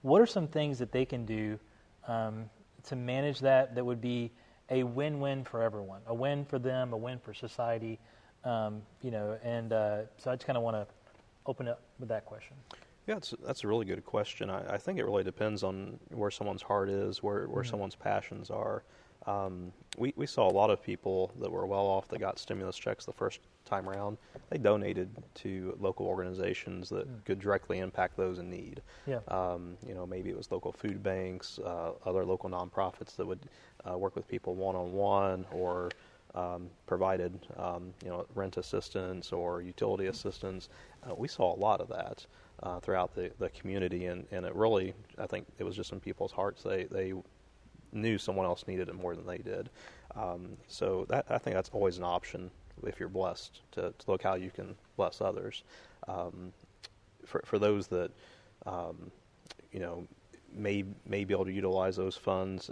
Speaker 1: What are some things that they can do to manage that would be a win-win for everyone, a win for them, a win for society, so I just kind of want to open up with that question.
Speaker 4: Yeah, that's a really good question. I think it really depends on where someone's heart is, where someone's passions are. We saw a lot of people that were well off that got stimulus checks the first time around. They donated to local organizations that could directly impact those in need.
Speaker 1: Yeah.
Speaker 4: Maybe it was local food banks, other local nonprofits that would work with people one-on-one, or provided rent assistance or utility assistance. We saw a lot of that throughout the community, and it really, I think it was just in people's hearts. They knew someone else needed it more than they did. So I think that's always an option if you're blessed to look how you can bless others. For those that may be able to utilize those funds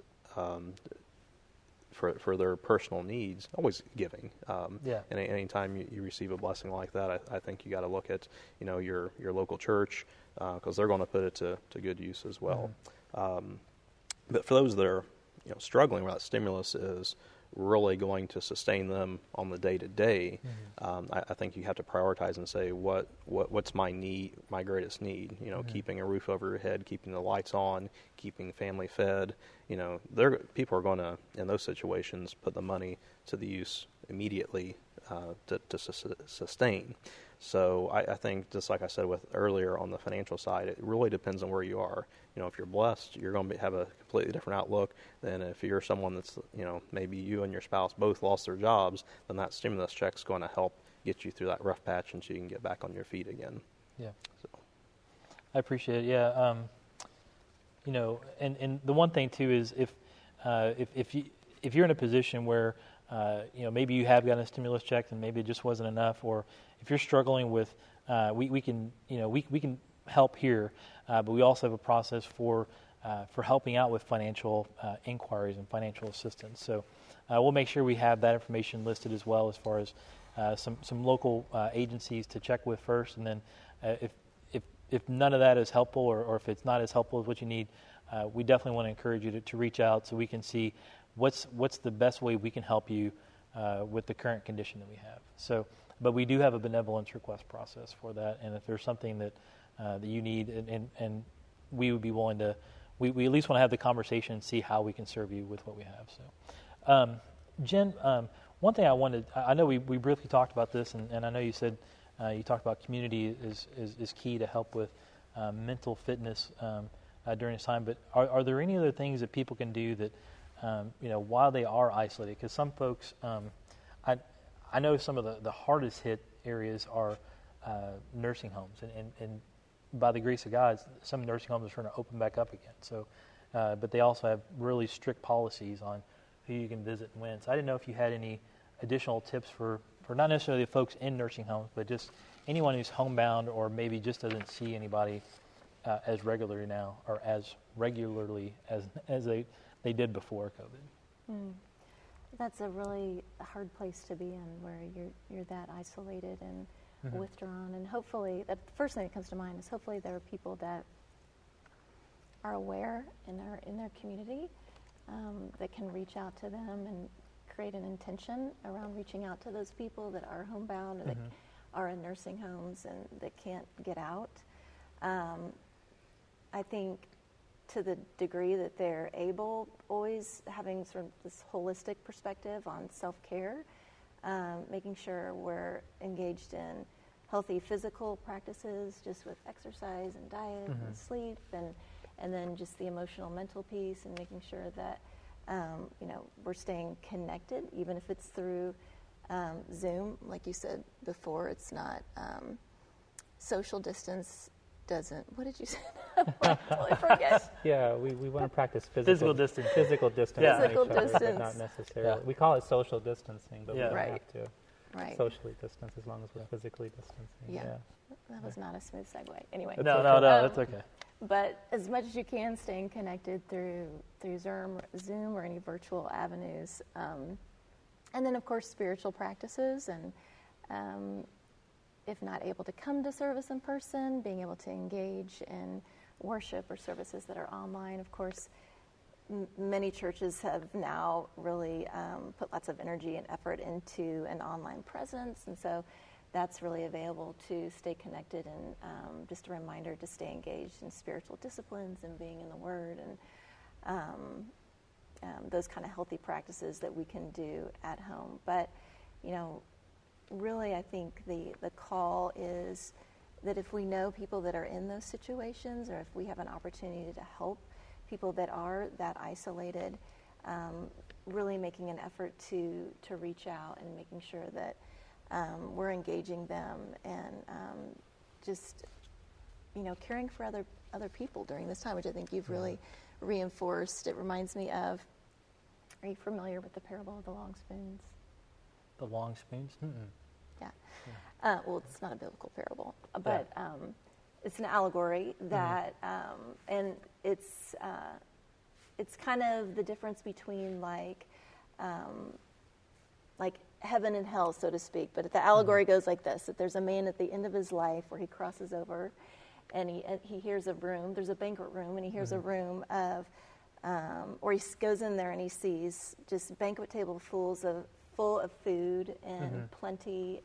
Speaker 4: for their personal needs, always giving. And anytime you receive a blessing like that, I think you got to look at your local church, because they're going to put it to good use as well. But for those that are struggling, where that stimulus is really going to sustain them on the day-to-day, I think you have to prioritize and say, what's my need, my greatest need? Keeping a roof over your head, keeping the lights on, keeping family fed. People are going to, in those situations, put the money to the use immediately to sustain. So I think, just like I said earlier on the financial side, it really depends on where you are. If you're blessed, you're going to have a completely different outlook than if you're someone that's, maybe you and your spouse both lost their jobs, then that stimulus check's going to help get you through that rough patch and so you can get back on your feet again. Yeah. So
Speaker 1: I appreciate it. Yeah. And the one thing too is if you're in a position where maybe you have gotten a stimulus check and maybe it just wasn't enough, or if you're struggling with, we can help here, but we also have a process for helping out with financial inquiries and financial assistance. So we'll make sure we have that information listed as well, as far as some local agencies to check with first, and then if none of that is helpful, or if it's not as helpful as what you need, we definitely want to encourage you to reach out so we can see what's the best way we can help you with the current condition that we have. So, but we do have a benevolence request process for that, and if there's something that you need, and we would be willing to, we at least want to have the conversation and see how we can serve you with what we have. So, Jen, one thing I know we briefly talked about this, and I know you said You talked about community is key to help with mental fitness during this time. But are there any other things that people can do that, while they are isolated? Because some folks, I know some of the hardest hit areas are nursing homes, and by the grace of God, some nursing homes are trying to open back up again. So, but they also have really strict policies on who you can visit and when. So I didn't know if you had any additional tips for not necessarily the folks in nursing homes, but just anyone who's homebound or maybe just doesn't see anybody as regularly now, or as regularly as they did before COVID.
Speaker 2: That's a really hard place to be in, where you're that isolated and withdrawn. And hopefully, the first thing that comes to mind is hopefully there are people that are aware in their community that can reach out to them and create an intention around reaching out to those people that are homebound or that are in nursing homes and that can't get out. I think to the degree that they're able, always having sort of this holistic perspective on self-care, making sure we're engaged in healthy physical practices, just with exercise and diet and sleep, and then just the emotional mental piece, and making sure that we're staying connected, even if it's through Zoom. Like you said before, it's not social distance. What did you say? I totally forget.
Speaker 3: Yeah, we want to practice physical
Speaker 1: distance.
Speaker 3: Physical distance.
Speaker 1: Yeah.
Speaker 2: Physical
Speaker 3: But
Speaker 2: distance.
Speaker 3: not necessarily.
Speaker 1: Yeah.
Speaker 3: We call it social distancing, but
Speaker 1: Yeah.
Speaker 3: we don't
Speaker 2: Right.
Speaker 3: have to
Speaker 2: Right.
Speaker 3: socially distance as long as we're physically distancing.
Speaker 2: Yeah. That was not a smooth segue. Anyway.
Speaker 1: No, that's okay.
Speaker 2: But as much as you can, staying connected through Zoom or any virtual avenues. And then, of course, spiritual practices, and if not able to come to service in person, being able to engage in worship or services that are online. Of course, many churches have now really put lots of energy and effort into an online presence, and so that's really available to stay connected, and just a reminder to stay engaged in spiritual disciplines and being in the Word, and those kind of healthy practices that we can do at home. But, really I think the call is that if we know people that are in those situations, or if we have an opportunity to help people that are that isolated, really making an effort to reach out and making sure that we're engaging them, and just caring for other people during this time, which I think you've really reinforced. It reminds me of, are you familiar with the parable of the long spoons?
Speaker 1: The long spoons? Mm-mm.
Speaker 2: Yeah. Well, it's not a biblical parable, but it's an allegory that, and it's kind of the difference between like heaven and hell, so to speak. But the allegory goes like this: that there's a man at the end of his life where he crosses over, and he hears a room. There's a banquet room, and he hears a room of, or he goes in there and he sees just banquet table full of food and plenty,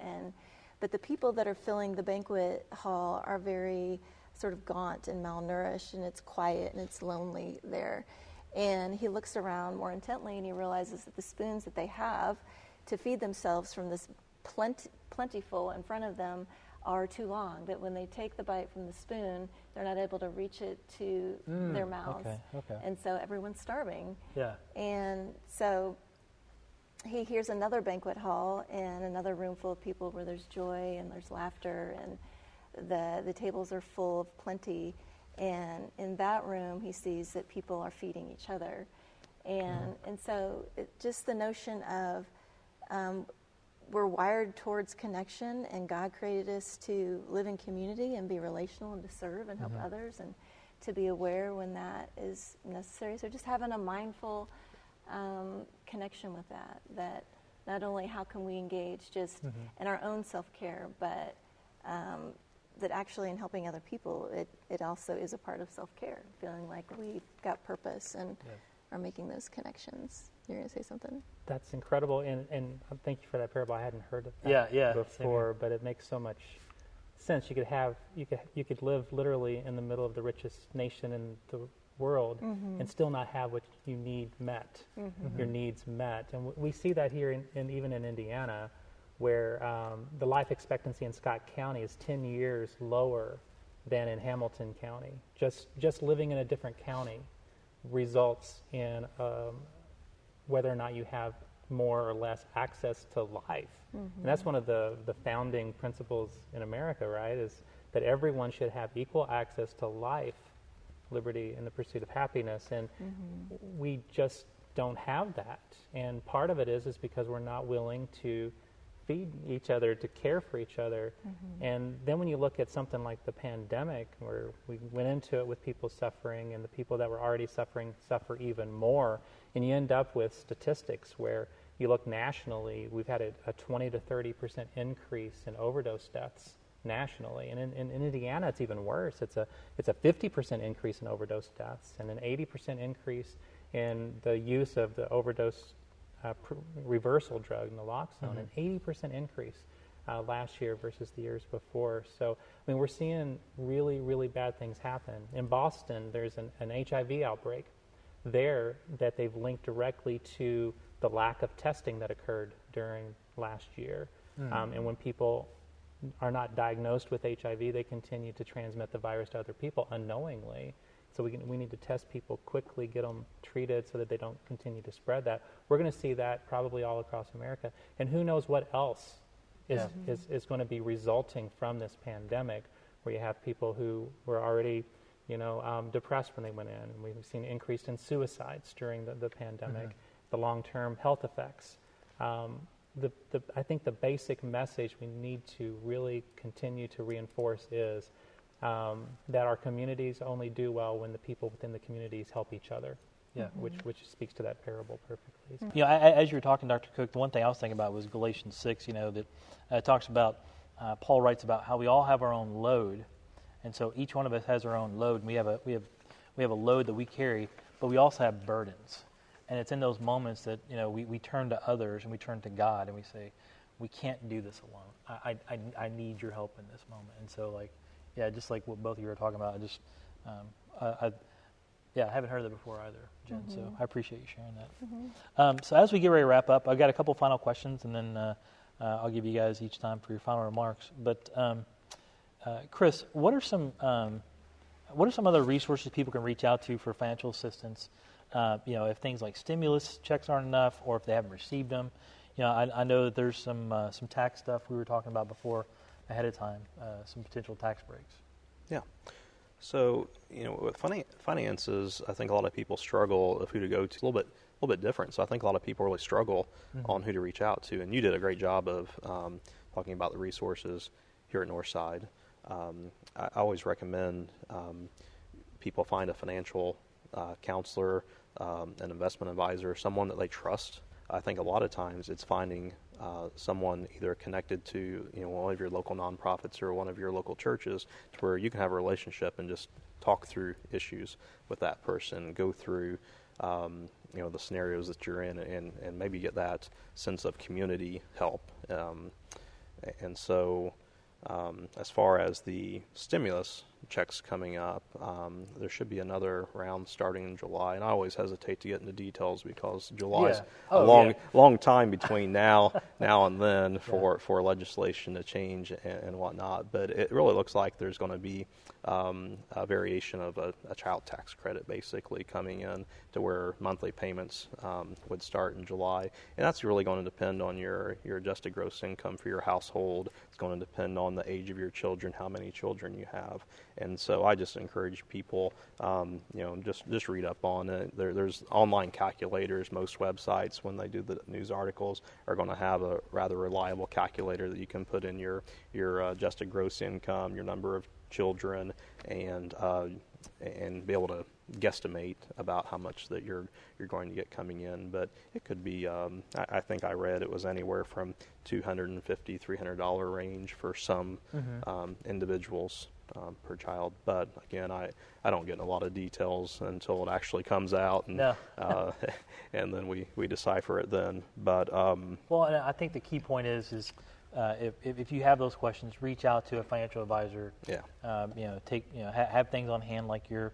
Speaker 2: but the people that are filling the banquet hall are very sort of gaunt and malnourished, and it's quiet and it's lonely there. And he looks around more intently, and he realizes that the spoons that they have to feed themselves from this plentiful in front of them are too long, that when they take the bite from the spoon, they're not able to reach it to their mouths.
Speaker 1: Okay.
Speaker 2: And so everyone's starving.
Speaker 1: Yeah.
Speaker 2: And so he hears another banquet hall and another room full of people where there's joy and there's laughter, and the tables are full of plenty. And in that room, he sees that people are feeding each other. And so just the notion of we're wired towards connection, and God created us to live in community and be relational and to serve and help others, and to be aware when that is necessary. So just having a mindful connection with that not only how can we engage just in our own self-care, but that actually in helping other people, it also is a part of self-care, feeling like we've got purpose and are making those connections. You're going to say something?
Speaker 3: That's incredible, and thank you for that parable. I hadn't heard of that before, but it makes so much sense. You could live literally in the middle of the richest nation in the world and still not have what you need met, your needs met. And we see that here, even in Indiana, where the life expectancy in Scott County is 10 years lower than in Hamilton County. Just living in a different county results in whether or not you have more or less access to life. And that's one of the founding principles in America, right, is that everyone should have equal access to life, liberty, and the pursuit of happiness. And we just don't have that. And part of it is because we're not willing to feed each other, to care for each other. And then when you look at something like the pandemic, where we went into it with people suffering, and the people that were already suffering suffer even more, and you end up with statistics where you look nationally, we've had a 20 to 30% increase in overdose deaths nationally. And in Indiana, it's even worse. It's a 50% increase in overdose deaths, and an 80% increase in the use of the overdose reversal drug, naloxone, an 80% increase last year versus the years before. So, I mean, we're seeing really, really bad things happen. In Boston, there's an HIV outbreak there that they've linked directly to the lack of testing that occurred during last year. And when people are not diagnosed with HIV, they continue to transmit the virus to other people unknowingly. So we need to test people quickly, get them treated so that they don't continue to spread that. We're going to see that probably all across America. And who knows what else is going to be resulting from this pandemic, where you have people who were already depressed when they went in. And we've seen increase in suicides during the pandemic, the long-term health effects. I think the basic message we need to really continue to reinforce is that our communities only do well when the people within the communities help each other. Which speaks to that parable perfectly.
Speaker 1: As you were talking, Dr. Cook, the one thing I was thinking about was Galatians 6. That talks about Paul writes about how we all have our own load, and so each one of us has our own load. And we have a load that we carry, but we also have burdens. And it's in those moments that we turn to others and we turn to God and we say, we can't do this alone. I need your help in this moment. And so, just like what both of you were talking about, I haven't heard that before either, Jen. So I appreciate you sharing that. So as we get ready to wrap up, I've got a couple final questions, and then I'll give you guys each time for your final remarks. But Chris, what are some other resources people can reach out to for financial assistance? If things like stimulus checks aren't enough, or if they haven't received them. I know that there's some tax stuff we were talking about before ahead of time, some potential tax breaks. Yeah.
Speaker 4: So, with finances, I think a lot of people struggle of who to go to. A little bit different. So I think a lot of people really struggle on who to reach out to. And you did a great job of talking about the resources here at Northside. I always recommend people find a financial counselor, an investment advisor, someone that they trust. I think a lot of times it's finding someone either connected to one of your local nonprofits or one of your local churches, to where you can have a relationship and just talk through issues with that person, go through the scenarios that you're in, and maybe get that sense of community help. And so as far as the stimulus checks coming up, there should be another round starting in July, and I always hesitate to get into details because July is a long time between now and then for legislation to change and whatnot. But it really looks like there's going to be a variation of a child tax credit basically coming in to where monthly payments would start in July, and that's really going to depend on your adjusted gross income for your household. It's going to depend on the age of your children, how many children you have. And so I just encourage people, just read up on it. There's online calculators. Most websites, when they do the news articles, are going to have a rather reliable calculator that you can put in your adjusted gross income, your number of children, and be able to guesstimate about how much that you're going to get coming in. But it could be, I think I read it was anywhere from $250, $300 range for some individuals per child. But again, I don't get a lot of details until it actually comes out, and and then we decipher it then. But
Speaker 1: well, and I think the key point is if you have those questions, reach out to a financial advisor. Have things on hand like your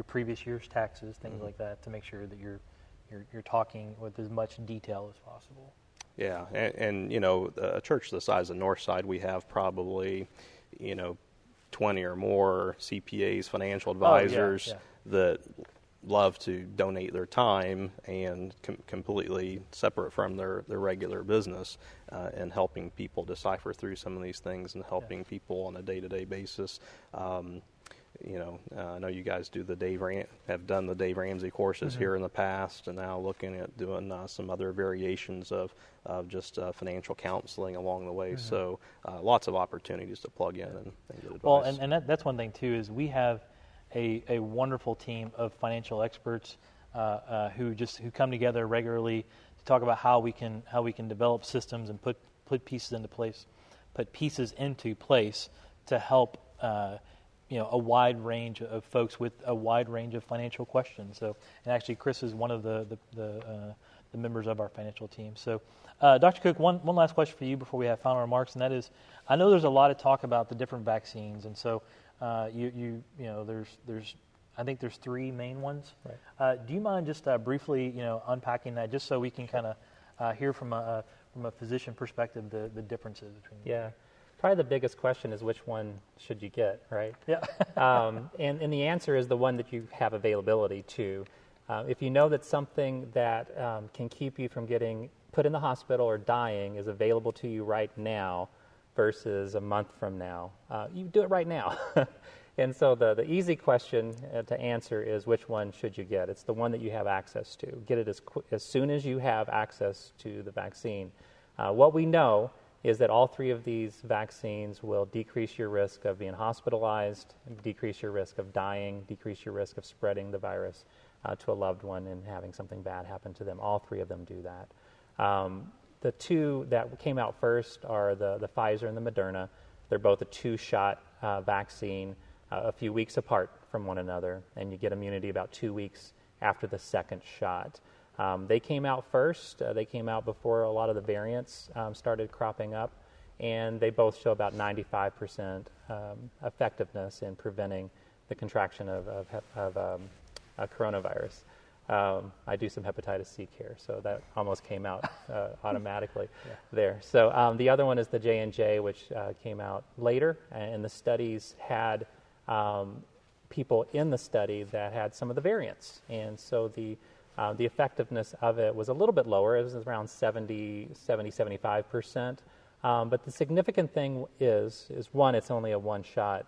Speaker 1: previous year's taxes, things like that, to make sure that you're talking with as much detail as possible.
Speaker 4: Yeah, and you know, a church the size of Northside, we have probably, you know, 20 or more CPAs, financial advisors that love to donate their time and completely separate from their regular business and helping people decipher through some of these things and helping people on a day-to-day basis. You know, I know you guys do have done the Dave Ramsey courses here in the past, and now looking at doing some other variations of just financial counseling along the way. So lots of opportunities to plug in and get advice.
Speaker 1: Well, and that's one thing too, is we have a wonderful team of financial experts who come together regularly to talk about how we can develop systems and put pieces into place to help a wide range of folks with a wide range of financial questions. So, and actually, Chris is one of the members of our financial team. So, Dr. Cook, one last question for you before we have final remarks, and that is, I know there's a lot of talk about the different vaccines, and so there's I think there's 3 main ones. Right. Do you mind just briefly unpacking that, just so we can kind of hear from a physician perspective the differences between them?
Speaker 3: Yeah. Probably the biggest question is, which one should you get, right?
Speaker 1: Yeah.
Speaker 3: And the answer is the one that you have availability to. If you know that something that can keep you from getting put in the hospital or dying is available to you right now versus a month from now, you do it right now. And so the easy question to answer is, which one should you get? It's the one that you have access to. Get it as soon as you have access to the vaccine. What we know is that all 3 of these vaccines will decrease your risk of being hospitalized, decrease your risk of dying, decrease your risk of spreading the virus to a loved one and having something bad happen to them. All 3 of them do that. The 2 that came out first are the Pfizer and the Moderna. They're both a 2-shot vaccine, a few weeks apart from one another, and you get immunity about 2 weeks after the second shot. They came out first. They came out before a lot of the variants started cropping up, and they both show about 95% effectiveness in preventing the contraction of coronavirus. I do some hepatitis C care, so that almost came out automatically there. So the other one is the J&J, which came out later, and the studies had people in the study that had some of the variants, and so the effectiveness of it was a little bit lower. It was around 75%. But the significant thing is one, it's only a 1-shot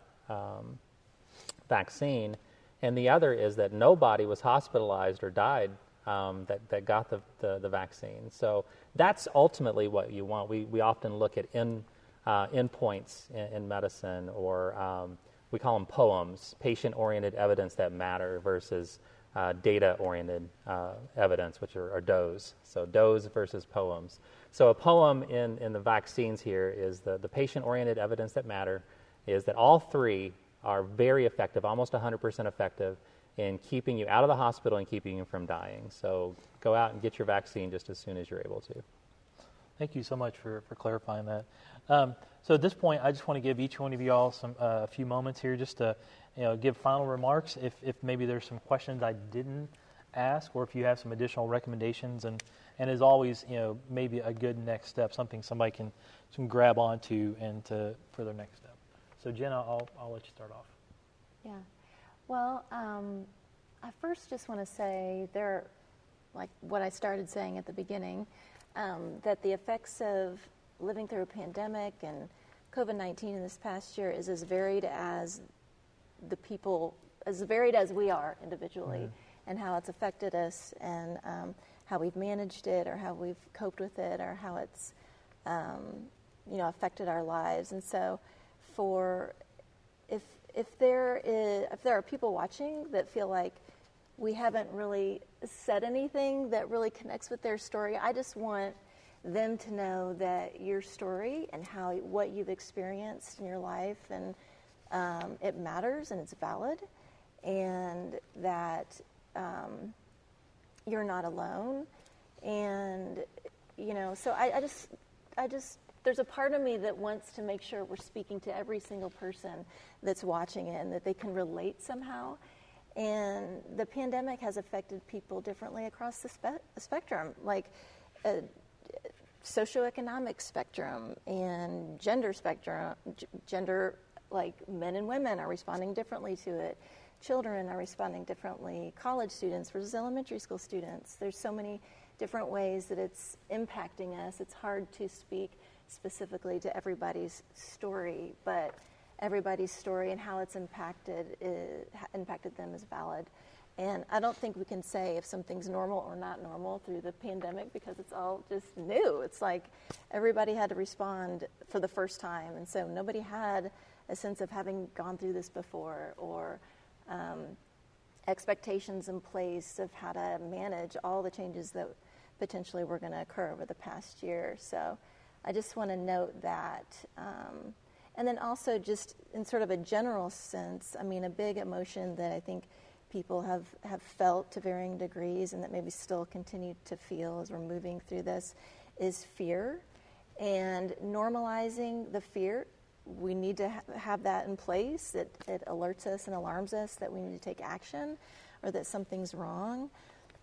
Speaker 3: vaccine, and the other is that nobody was hospitalized or died that got the vaccine. So that's ultimately what you want. We often look at endpoints in medicine, or we call them POEMs, patient-oriented evidence that matter, versus data-oriented evidence, which are DOEs. So DOEs versus POEMs. So a POEM in the vaccines here is the patient-oriented evidence that matter, is that all 3 are very effective, almost 100% effective, in keeping you out of the hospital and keeping you from dying. So go out and get your vaccine just as soon as you're able to.
Speaker 1: Thank you so much for clarifying that. So at this point, I just want to give each one of you all a few moments here just to give final remarks. If maybe there's some questions I didn't ask, or if you have some additional recommendations, and as always, maybe a good next step, something somebody can grab onto and for their next step. So Jenna, I'll let you start off.
Speaker 2: Yeah. Well, I first just want to say like what I started saying at the beginning, that the effects of living through a pandemic and COVID-19 in this past year is as varied as we are individually, and how it's affected us, and how we've managed it, or how we've coped with it, or how it's affected our lives. And so, if there are people watching that feel like we haven't really said anything that really connects with their story, I just want them to know that your story and what you've experienced in your life, and it matters and it's valid, and that you're not alone. And so I just there's a part of me that wants to make sure we're speaking to every single person that's watching it, and that they can relate somehow. And the pandemic has affected people differently across the spectrum. Like, socioeconomic spectrum and gender spectrum, gender, like men and women are responding differently to it. Children are responding differently. College students versus elementary school students. There's so many different ways that it's impacting us. It's hard to speak specifically to everybody's story, but everybody's story and how it's impacted them is valid. And I don't think we can say if something's normal or not normal through the pandemic, because it's all just new. It's like everybody had to respond for the first time, and so nobody had a sense of having gone through this before, or expectations in place of how to manage all the changes that potentially were going to occur over the past year. So I just want to note that. And then also just in sort of a general sense, I mean, a big emotion that I think people have felt to varying degrees and that maybe still continue to feel as we're moving through this is fear. And normalizing the fear, we need to have that in place. It alerts us and alarms us that we need to take action or that something's wrong.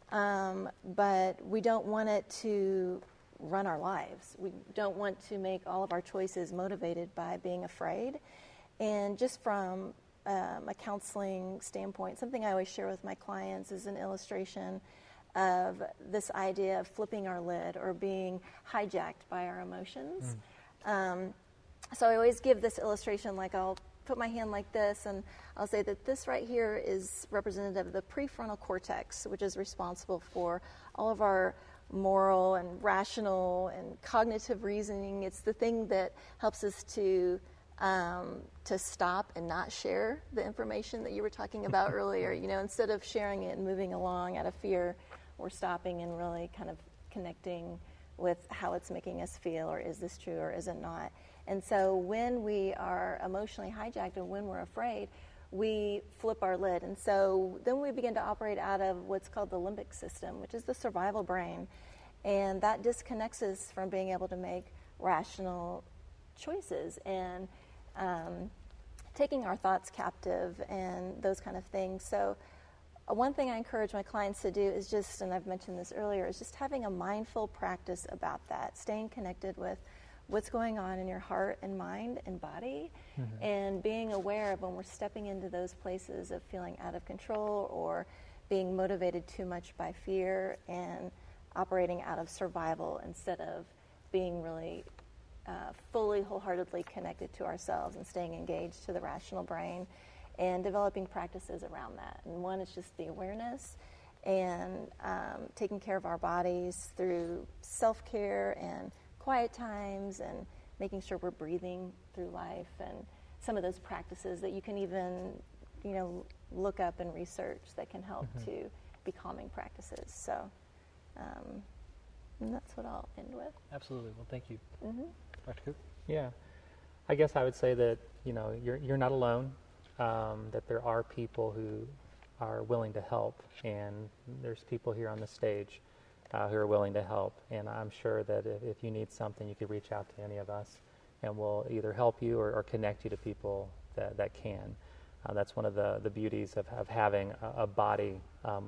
Speaker 2: But we don't want it to run our lives. We don't want to make all of our choices motivated by being afraid. And just from a counseling standpoint, something I always share with my clients is an illustration of this idea of flipping our lid or being hijacked by our emotions. So I always give this illustration, like I'll put my hand like this and I'll say that this right here is representative of the prefrontal cortex, which is responsible for all of our moral and rational and cognitive reasoning. It's the thing that helps us to stop and not share the information that you were talking about earlier. You know, instead of sharing it and moving along out of fear, we're stopping and really kind of connecting with how it's making us feel, or is this true or is it not? And so when we are emotionally hijacked and when we're afraid, we flip our lid. And so then we begin to operate out of what's called the limbic system, which is the survival brain. And that disconnects us from being able to make rational choices and taking our thoughts captive and those kind of things. So one thing I encourage my clients to do is just, and I've mentioned this earlier, is just having a mindful practice about that, staying connected with what's going on in your heart and mind and body, and being aware of when we're stepping into those places of feeling out of control or being motivated too much by fear and operating out of survival instead of being really fully, wholeheartedly connected to ourselves and staying engaged to the rational brain and developing practices around that. And one is just the awareness and taking care of our bodies through self-care and quiet times and making sure we're breathing through life, and some of those practices that you can even, look up and research that can help to be calming practices. So and that's what I'll end with.
Speaker 1: Absolutely. Well, thank you. Dr. Cook?
Speaker 3: Yeah. I guess I would say that, you're not alone, that there are people who are willing to help, and there's people here on the stage who are willing to help. And I'm sure that if you need something, you could reach out to any of us, and we'll either help you or connect you to people that can. That's one of the beauties of having a body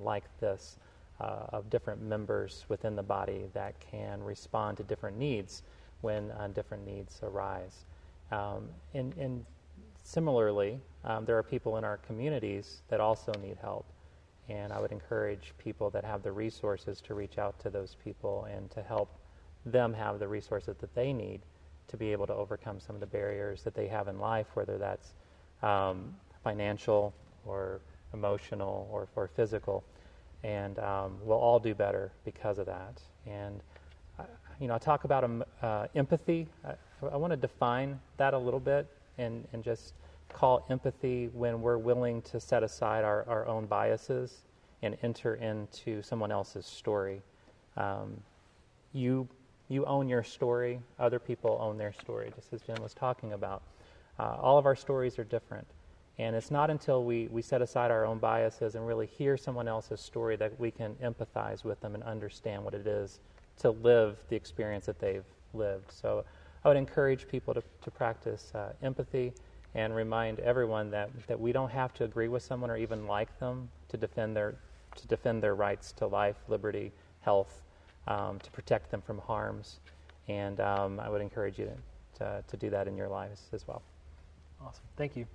Speaker 3: like this, of different members within the body that can respond to different needs when different needs arise. And similarly, there are people in our communities that also need help. And I would encourage people that have the resources to reach out to those people and to help them have the resources that they need to be able to overcome some of the barriers that they have in life, whether that's financial or emotional or physical. And we'll all do better because of that. And, I talk about empathy. I want to define that a little bit and just call empathy when we're willing to set aside our own biases and enter into someone else's story. You own your story. Other people own their story, just as Jen was talking about. All of our stories are different. And it's not until we set aside our own biases and really hear someone else's story that we can empathize with them and understand what it is to live the experience that they've lived. So I would encourage people to practice empathy and remind everyone that we don't have to agree with someone or even like them to defend their rights to life, liberty, health, to protect them from harms. And I would encourage you to do that in your lives as well.
Speaker 1: Awesome. Thank you.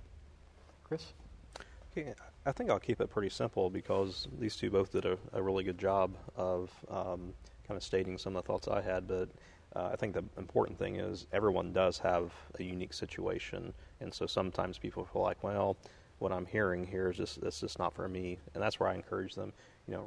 Speaker 1: Chris?
Speaker 4: Okay, I think I'll keep it pretty simple because these two both did a really good job of kind of stating some of the thoughts I had, but I think the important thing is everyone does have a unique situation, and so sometimes people feel like, well, what I'm hearing here is just not for me, and that's where I encourage them,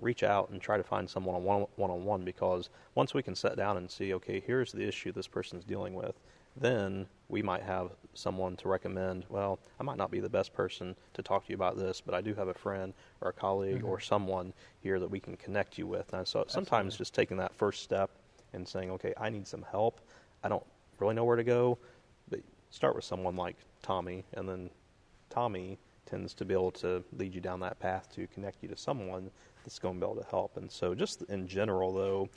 Speaker 4: reach out and try to find someone one-on-one, because once we can sit down and see, okay, here's the issue this person's dealing with, then we might have someone to recommend, well, I might not be the best person to talk to you about this, but I do have a friend or a colleague or someone here that we can connect you with. And so sometimes just taking that first step and saying, okay, I need some help. I don't really know where to go, but start with someone like Tommy, and then Tommy tends to be able to lead you down that path to connect you to someone that's going to be able to help. And so just in general, though,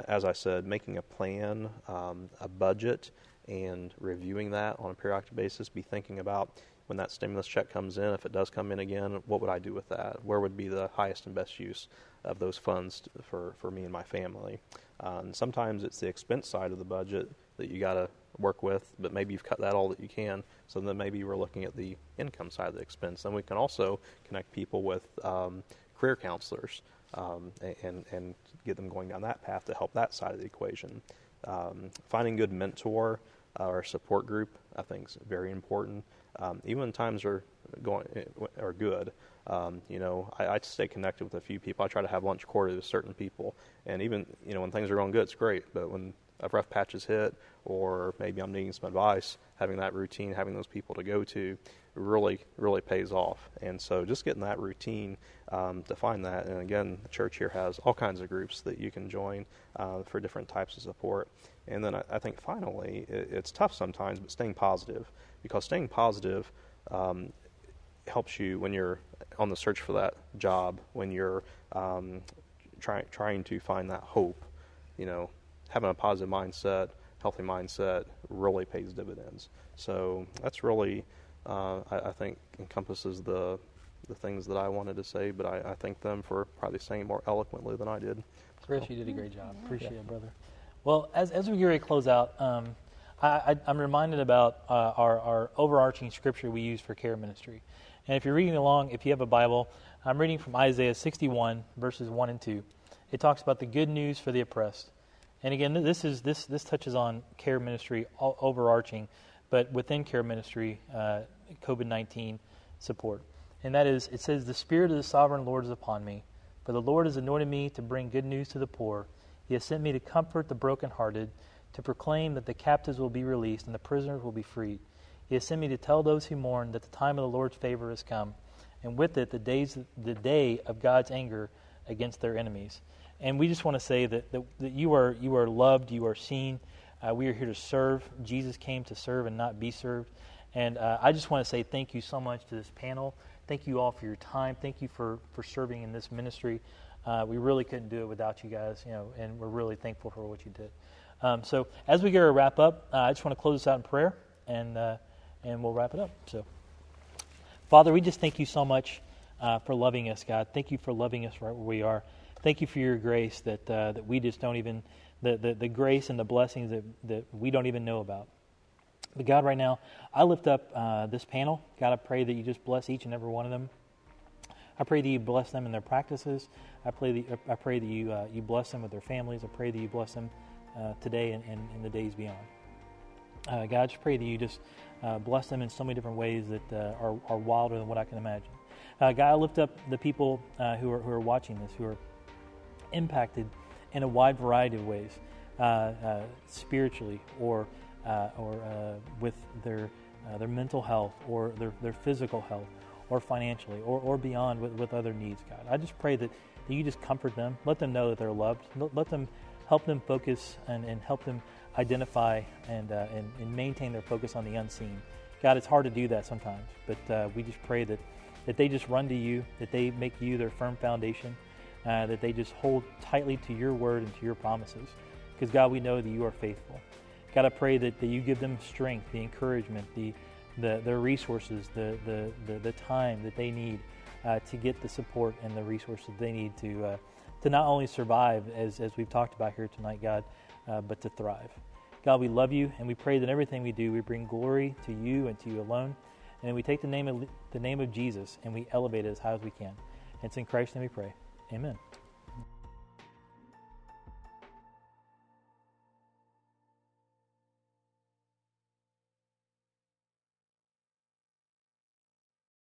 Speaker 4: as I said, making a plan, a budget, and reviewing that on a periodic basis, be thinking about when that stimulus check comes in, if it does come in again, what would I do with that? Where would be the highest and best use of those funds for me and my family? And sometimes it's the expense side of the budget that you got to work with, but maybe you've cut that all that you can, so then maybe we're looking at the income side of the expense. Then we can also connect people with career counselors and get them going down that path to help that side of the equation. Finding a good mentor or support group, I think, is very important. Even when times are good, I stay connected with a few people. I try to have lunch quarterly with certain people, and even when things are going good, it's great. But when a rough patch is hit, or maybe I'm needing some advice, having that routine, having those people to go to, really pays off. And so just getting that routine to find that. And again, the church here has all kinds of groups that you can join for different types of support. And then I think finally, it's tough sometimes, but staying positive, because staying positive helps you when you're on the search for that job, when you're trying to find that hope. Having a positive mindset, healthy mindset really pays dividends. So that's really, I think, encompasses the things that I wanted to say, but I thank them for probably saying it more eloquently than I did.
Speaker 1: Chris, you did a great job. Appreciate it, brother. Well, as we get ready to close out, I'm reminded about our overarching scripture we use for care ministry. And if you're reading along, if you have a Bible, I'm reading from Isaiah 61, verses 1 and 2. It talks about the good news for the oppressed. And again, this touches on care ministry overarching, but within care ministry, COVID-19 support. And that is, it says, "The Spirit of the Sovereign Lord is upon me, for the Lord has anointed me to bring good news to the poor. He has sent me to comfort the brokenhearted, to proclaim that the captives will be released and the prisoners will be freed. He has sent me to tell those who mourn that the time of the Lord's favor has come, and with it the day of God's anger against their enemies." And we just want to say that you are loved, you are seen. We are here to serve. Jesus came to serve and not be served. And I just want to say thank you so much to this panel. Thank you all for your time. Thank you for serving in this ministry. We really couldn't do it without you guys, and we're really thankful for what you did. So as we get to wrap up, I just want to close this out in prayer, and we'll wrap it up. So, Father, we just thank you so much for loving us, God. Thank you for loving us right where we are. Thank you for your grace that we just don't even, the grace and the blessings that we don't even know about. But God, right now, I lift up this panel. God, I pray that you just bless each and every one of them. I pray that you bless them in their practices. I pray that you bless them with their families. I pray that you bless them today and in the days beyond. God, I just pray that you just bless them in so many different ways that are wilder than what I can imagine. God, I lift up the people who are watching this, who are impacted in a wide variety of ways, spiritually or with their mental health or their physical health or financially or beyond with other needs, God. I just pray that you just comfort them, let them know that they're loved, let them help them focus and help them identify and maintain their focus on the unseen. God, it's hard to do that sometimes, but we just pray that they just run to you, that they make you their firm foundation, that they just hold tightly to your word and to your promises. Because God, we know that you are faithful. God, I pray that you give them strength, the encouragement, the resources, the time that they need to get the support and the resources they need to not only survive, as we've talked about here tonight, God, but to thrive. God, we love you, and we pray that everything we do, we bring glory to you and to you alone. And then we take the name of Jesus and we elevate it as high as we can. And it's in Christ's name we pray. Amen.